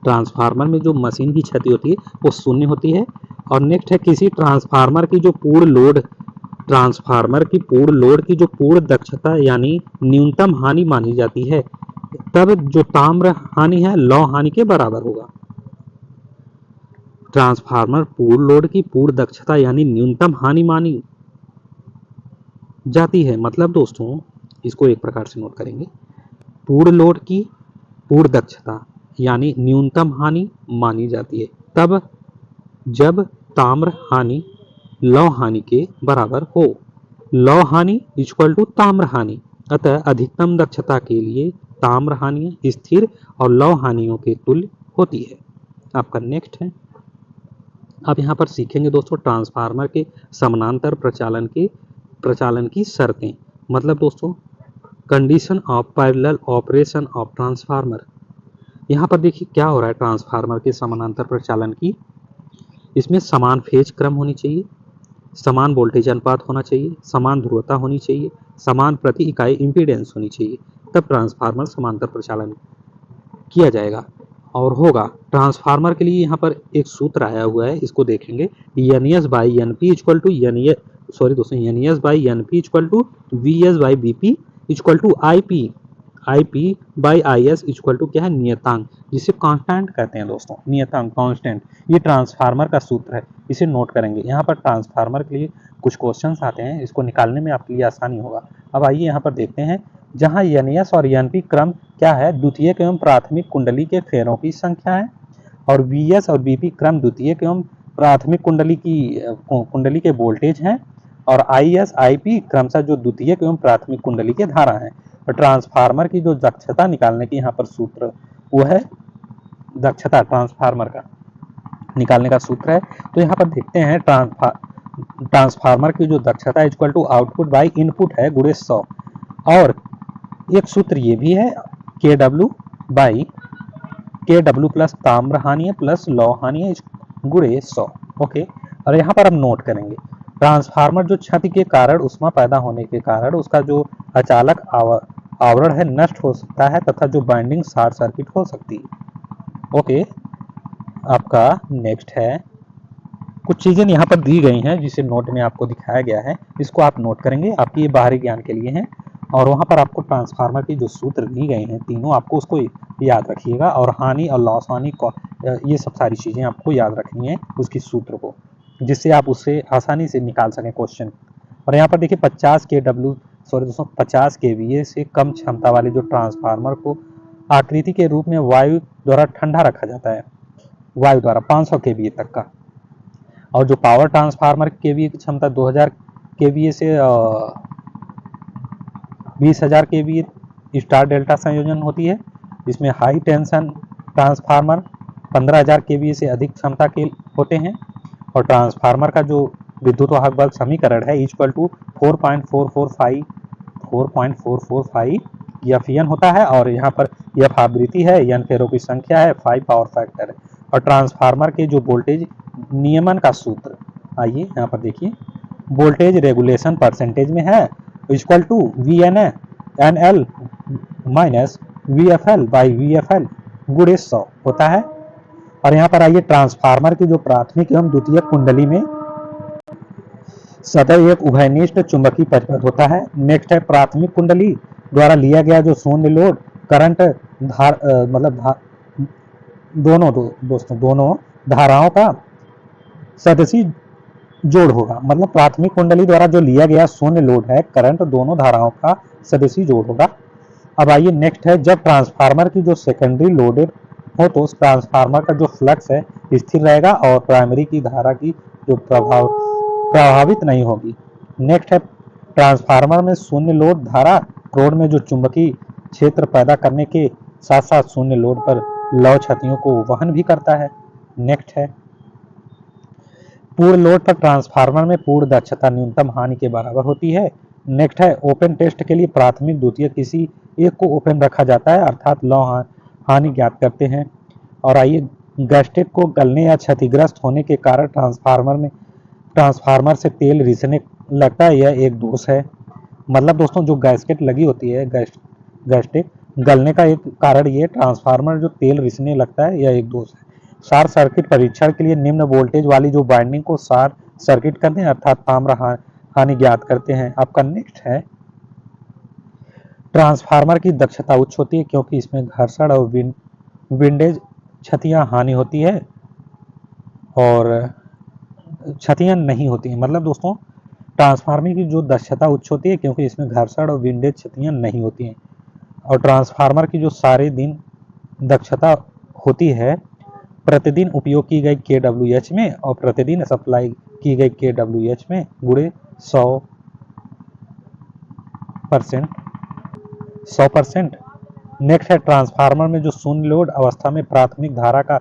ट्रांसफार्मर में जो मशीन की क्षति होती है वो शून्य होती है। और नेक्स्ट है किसी ट्रांसफार्मर की जो पूर्ण लोड, ट्रांसफार्मर की पूर्ण लोड की जो पूर्ण दक्षता यानी न्यूनतम हानि मानी जाती है, तब जो ताम्र हानि है लौह हानि के बराबर होगा। ट्रांसफार्मर पूर्ण लोड की पूर्ण दक्षता यानी न्यूनतम हानि मानी जाती है, मतलब दोस्तों इसको एक प्रकार से नोट करेंगे, पूर्ण लोड की पूर्ण दक्षता यानी न्यूनतम हानि मानी जाती है तब जब ताम्र हानि लौह हानि के बराबर हो। लौह हानि इक्वल टू ताम्र हानि, अतः अधिकतम दक्षता के लिए ताम्र हानि स्थिर और लौह हानियों के तुल्य होती है। आपका नेक्स्ट है, अब यहाँ पर सीखेंगे दोस्तों ट्रांसफार्मर के समानांतर प्रचालन की शर्तें, मतलब दोस्तों condition of parallel operation of transformer. यहाँ पर देखिए क्या हो रहा है ट्रांसफार्मर के समानांतर प्रचालन की, इसमें समान फेज क्रम होनी चाहिए, समान वोल्टेज अनुपात होना चाहिए, समान ध्रुवता होनी चाहिए, समान प्रति इकाई इम्पीडेंस होनी चाहिए, तब ट्रांसफार्मर समांतर प्रचालन किया जाएगा और होगा। ट्रांसफार्मर के लिए यहाँ पर एक सूत्र आया हुआ है, इसको देखेंगे, NS by NP equal to NS by NP equal to VS by BP equal to IP by IS equal to क्या है, नियतांक, जिसे कांस्टेंट कहते हैं दोस्तों, नियतांक कांस्टेंट। ये ट्रांसफार्मर का सूत्र है, इसे नोट करेंगे। यहाँ पर ट्रांसफार्मर के लिए कुछ क्वेश्चंस आते हैं, इसको निकालने में आपके लिए आसानी होगा। अब आइए यहाँ पर देखते हैं, जहाँ NS और NP क्रम क्या है, द्वितीयक एवं प्राथमिक कुंडली के फेरों की संख्या है, और VS और BP क्रम द्वितीयक एवं प्राथमिक कुंडली के वोल्टेज हैं, और IS IP क्रमशः जो द्वितीयक एवं प्राथमिक कुंडली के धारा हैं। और ट्रांसफार्मर की जो दक्षता निकालने की यहाँ पर सूत्र वो है, दक्षता ट्रांसफार्मर का निकालने का सूत्र है। तो यहाँ पर देखते हैं ट्रांसफार्मर की जो दक्षता equal to output by input है गुणे 100, और एक सूत्र ये भी है KW बाई KW प्लस ताम्र हानि प्लस लौह हानि गुणे 100। ओके, और यहाँ पर हम नोट करेंगे ट्रांसफार्मर जो क्षति के कारण उष्मा पैदा होने के कारण उसका जो अचालक आवरण है नष्ट हो सकता है तथा जो बाइंडिंग शॉर्ट सर्किट हो सकती है। ओके, आपका नेक्स्ट है, कुछ चीजें यहाँ पर दी गई हैं जिसे नोट में आपको दिखाया गया है, इसको आप नोट करेंगे, आपकी ये बाहरी ज्ञान के लिए है। और वहाँ पर आपको ट्रांसफार्मर की जो सूत्र दी गए हैं तीनों, आपको उसको याद रखिएगा, और हानि और लॉस हानि ये सब सारी चीजें आपको याद रखनी है उसकी सूत्र को, जिससे आप उससे आसानी से निकाल सकें क्वेश्चन। और यहाँ पर देखिए 50 kVA से कम क्षमता वाले जो ट्रांसफार्मर को आकृति के रूप में वायु द्वारा ठंडा रखा जाता है, वायु द्वारा 500 kVA तक का। और जो पावर ट्रांसफार्मर kVA की क्षमता 2000 kVA से 20,000 kVA स्टार डेल्टा संयोजन होती है। इसमें हाई टेंशन ट्रांसफार्मर 15,000 kVA से अधिक क्षमता के होते हैं। और ट्रांसफार्मर का जो विद्युत वाहक बल समीकरण है इक्वल टू 4.445 FN होता है, और यहाँ पर F आवृत्ति है, N फेरों की संख्या है, 5 पावर फैक्टर है। और ट्रांसफार्मर के जो वोल्टेज नियमन का सूत्र, आइए यहाँ पर देखिए, वोल्टेज रेगुलेशन परसेंटेज में है equal to VNL minus VFL by VFL गुणे 100 होता है। और यहाँ पर आइए, ट्रांसफार्मर की जो प्राथमिक एवं द्वितीय कुंडली में सदैव एक उभयनिष्ठ चुंबकीय परिपथ होता है। नेक्स्ट है, प्राथमिक कुंडली द्वारा लिया गया जो शून्य लोड करंट दोनों धाराओं का सदस्य जोड़ होगा, मतलब प्राथमिक कुंडली द्वारा जो लिया गया शून्य लोड है करंट दोनों धाराओं का सदस्य जोड़ होगा। अब आइए नेक्स्ट है, जब ट्रांसफार्मर की जो सेकेंडरी लोडेड हो तो उस ट्रांसफार्मर का जो फ्लक्स है स्थिर रहेगा और प्राइमरी की धारा की जो प्रभावित नहीं होगी। नेक्स्ट है, ट्रांसफार्मर में शून्य लोड धारा रोड में जो चुंबकीय क्षेत्र पैदा करने के साथ साथ शून्य लोड पर लौ क्षतियों को वहन भी करता है। नेक्स्ट है, पूर्ण लोड पर ट्रांसफार्मर में पूर्ण दक्षता न्यूनतम हानि के बराबर होती है। नेक्स्ट है, ओपन टेस्ट के लिए प्राथमिक द्वितीय किसी एक को ओपन रखा जाता है, अर्थात लौ हानि ज्ञात करते हैं। और आइए, गैस्केट को गलने या क्षतिग्रस्त होने के कारण ट्रांसफार्मर से तेल रिसने लगता है, यह एक दोष है। मतलब दोस्तों जो गैस्केट लगी होती है गैस्केट, गलने का एक कारण ये ट्रांसफार्मर जो तेल रिसने लगता है यह एक दोष है। शॉर्ट सर्किट परीक्षण के लिए निम्न वोल्टेज वाली जो वाइंडिंग को शॉर्ट सर्किट करते हैं अर्थात ताम्र हानि ज्ञात करते हैं। आपका नेक्स्ट है ट्रांसफार्मर की दक्षता उच्च होती है क्योंकि इसमें घर्षण और विंडेज क्षतियां हानि होती है और क्षतियां नहीं होती हैं। मतलब दोस्तों ट्रांसफार्मर की जो दक्षता उच्च होती है क्योंकि इसमें घर्षण और विंडेज क्षतियां नहीं होती हैं। और ट्रांसफार्मर की जो सारे दिन दक्षता होती है प्रतिदिन उपयोग की गई kWh में और प्रतिदिन सप्लाई की गई kWh में गुणे 100%। नेक्स्ट है ट्रांसफार्मर में जो शून्य लोड अवस्था में प्राथमिक धारा का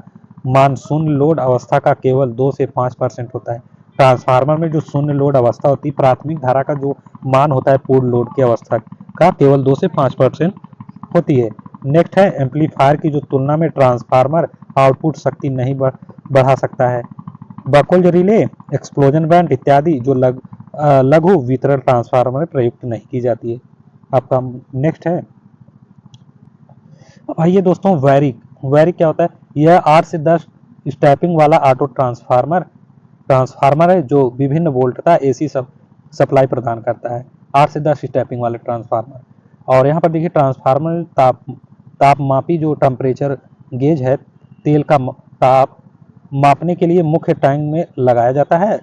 मान शून्य लोड अवस्था का केवल 2 से 5% होता है। ट्रांसफार्मर में जो शून्य लोड अवस्था होती है प्राथमिक धारा का जो मान होता है पूर्ण लोड की अवस्था का केवल 2 से 5% होती है। नेक्स्ट है एम्पलीफायर की जो तुलना में ट्रांसफार्मर आउटपुट शक्ति नहीं बढ़ा सकता है। बकुल रिले, एक्सप्लोजन बैंड इत्यादि जो लघु वितरण ट्रांसफार्मर में प्रयुक्त नहीं की जाती है। आपका नेक्स्ट है आइए दोस्तों वैरिक क्या होता है? यह 8 से 10 स्टेपिंग वाला ऑटो ट्रांसफार्मर है जो विभिन्न वोल्ट का एसी सप्लाई प्रदान करता है। 8 से 10 स्टेपिंग वाले ट्रांसफार्मर। और यहाँ पर देखिए ट्रांसफार्मर तापमापी जो टेम्परेचर गेज है तेल का ताप मापने के लिए मुख्य टैंक में लगाया जाता है।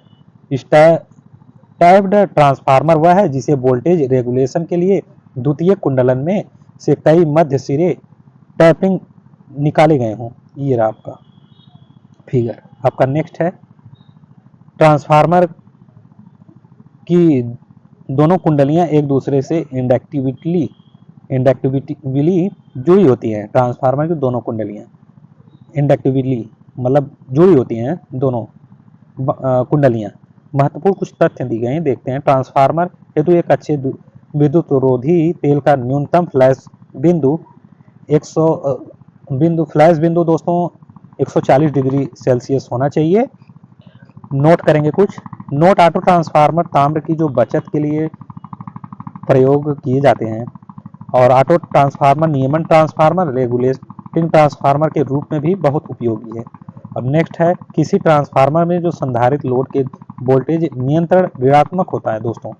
टैप्ड ट्रांसफार्मर वह है जिसे वोल्टेज रेगुलेशन के लिए द्वितीय कुंडलन में से कई मध्य सिरे टैपिंग निकाले गए हों। ये रहा आपका फिगर। आपका नेक्स्ट है ट्रांसफार्मर की दोनों कुंडलियां एक दूसरे से इंडक्टिवली जुड़ी होती हैं। ट्रांसफार्मर की दोनों कुंडलियां इंडक्टिवली मतलब जुड़ी होती हैं दोनों कुंडलियां। महत्वपूर्ण कुछ तथ्य दी गए हैं, देखते हैं। ट्रांसफार्मर हेतु एक अच्छे विद्युत रोधी तेल का न्यूनतम फ्लैश बिंदु 100 फ्लैश बिंदु दोस्तों 140 डिग्री सेल्सियस होना चाहिए। नोट करेंगे कुछ नोट। ऑटो ट्रांसफार्मर ताम्र की जो बचत के लिए प्रयोग किए जाते हैं और ऑटो ट्रांसफार्मर नियमन ट्रांसफार्मर रेगुलेटिंग ट्रांसफार्मर के रूप में भी बहुत उपयोगी है। अब नेक्स्ट है किसी ट्रांसफार्मर में जो संधारित लोड के वोल्टेज नियंत्रण ऋणात्मक होता है। दोस्तों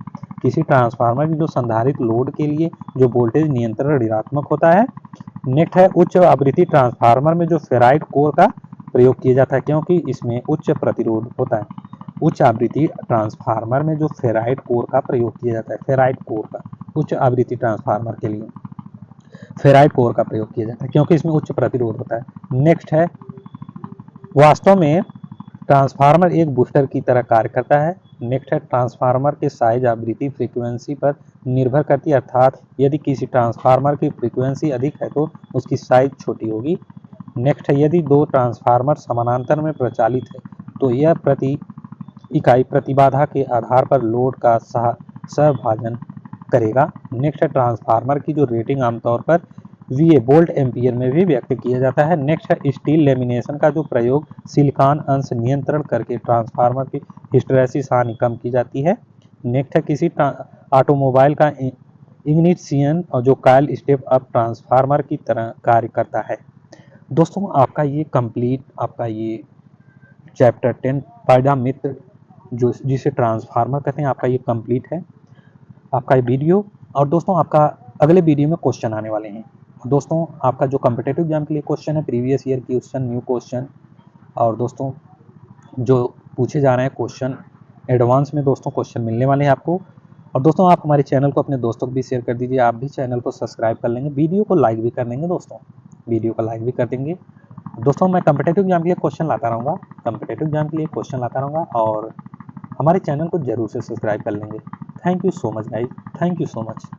किसी ट्रांसफार्मर की जो संधारित लोड के लिए जो वोल्टेज नियंत्रण ऋणात्मक होता है। नेक्स्ट है उच्च आवृत्ति ट्रांसफार्मर में जो फेराइट कोर का प्रयोग किया जाता है क्योंकि इसमें उच्च प्रतिरोध होता है। उच्च आवृत्ति ट्रांसफार्मर में जो फेराइट कोर का प्रयोग किया जाता है, फेराइट कोर का उच्च आवृत्ति ट्रांसफार्मर के लिए फेराइट कोर का प्रयोग किया जाता है क्योंकि इसमें उच्च प्रतिरोध होता है। नेक्स्ट है वास्तव में ट्रांसफार्मर एक बूस्टर की तरह कार्य करता है। नेक्स्ट है ट्रांसफार्मर के साइज आवृत्ति फ्रीक्वेंसी पर निर्भर करती है अर्थात यदि किसी ट्रांसफार्मर की फ्रीक्वेंसी अधिक है तो उसकी साइज छोटी होगी। नेक्स्ट है यदि दो ट्रांसफार्मर समानांतर में प्रचालित है तो यह प्रति इकाई प्रतिबाधा के आधार पर लोड का सहभाजन करेगा। नेक्स्ट है ट्रांसफार्मर की जो रेटिंग आमतौर पर VA वोल्ट एम्पियर में भी व्यक्त किया जाता है। नेक्स्ट है स्टील लेमिनेशन का जो प्रयोग सिलिकॉन अंश नियंत्रण करके ट्रांसफार्मर की हिस्टैरिसीस हानि कम की जाती है। नेक्स्ट है किसी ऑटोमोबाइल का इग्निशन और जो कॉइल स्टेप अप ट्रांसफार्मर की तरह कार्य करता है। दोस्तों आपका ये कंप्लीट आपका ये चैप्टर 10 फायदा मित्र जो जिसे ट्रांसफार्मर कहते हैं आपका ये कंप्लीट है आपका ये वीडियो। और दोस्तों आपका अगले वीडियो में क्वेश्चन आने वाले हैं। दोस्तों आपका जो कॉम्पिटिटिव एग्जाम के लिए क्वेश्चन है previous year question new question और दोस्तों जो पूछे जा रहे हैं क्वेश्चन एडवांस में दोस्तों क्वेश्चन मिलने वाले हैं आपको। और दोस्तों आप हमारे चैनल को अपने दोस्तों को भी शेयर कर दीजिए। आप भी चैनल को सब्सक्राइब कर लेंगे, वीडियो को लाइक भी कर देंगे दोस्तों, वीडियो को लाइक भी कर देंगे। दोस्तों मैं कॉम्पिटिटिव एग्जाम के लिए क्वेश्चन लाता रहूँगा, कॉम्पिटिटिव एग्जाम के लिए क्वेश्चन लाता रहूँगा और हमारे चैनल को जरूर से सब्सक्राइब कर लेंगे। Thank you so much guys, thank you so much.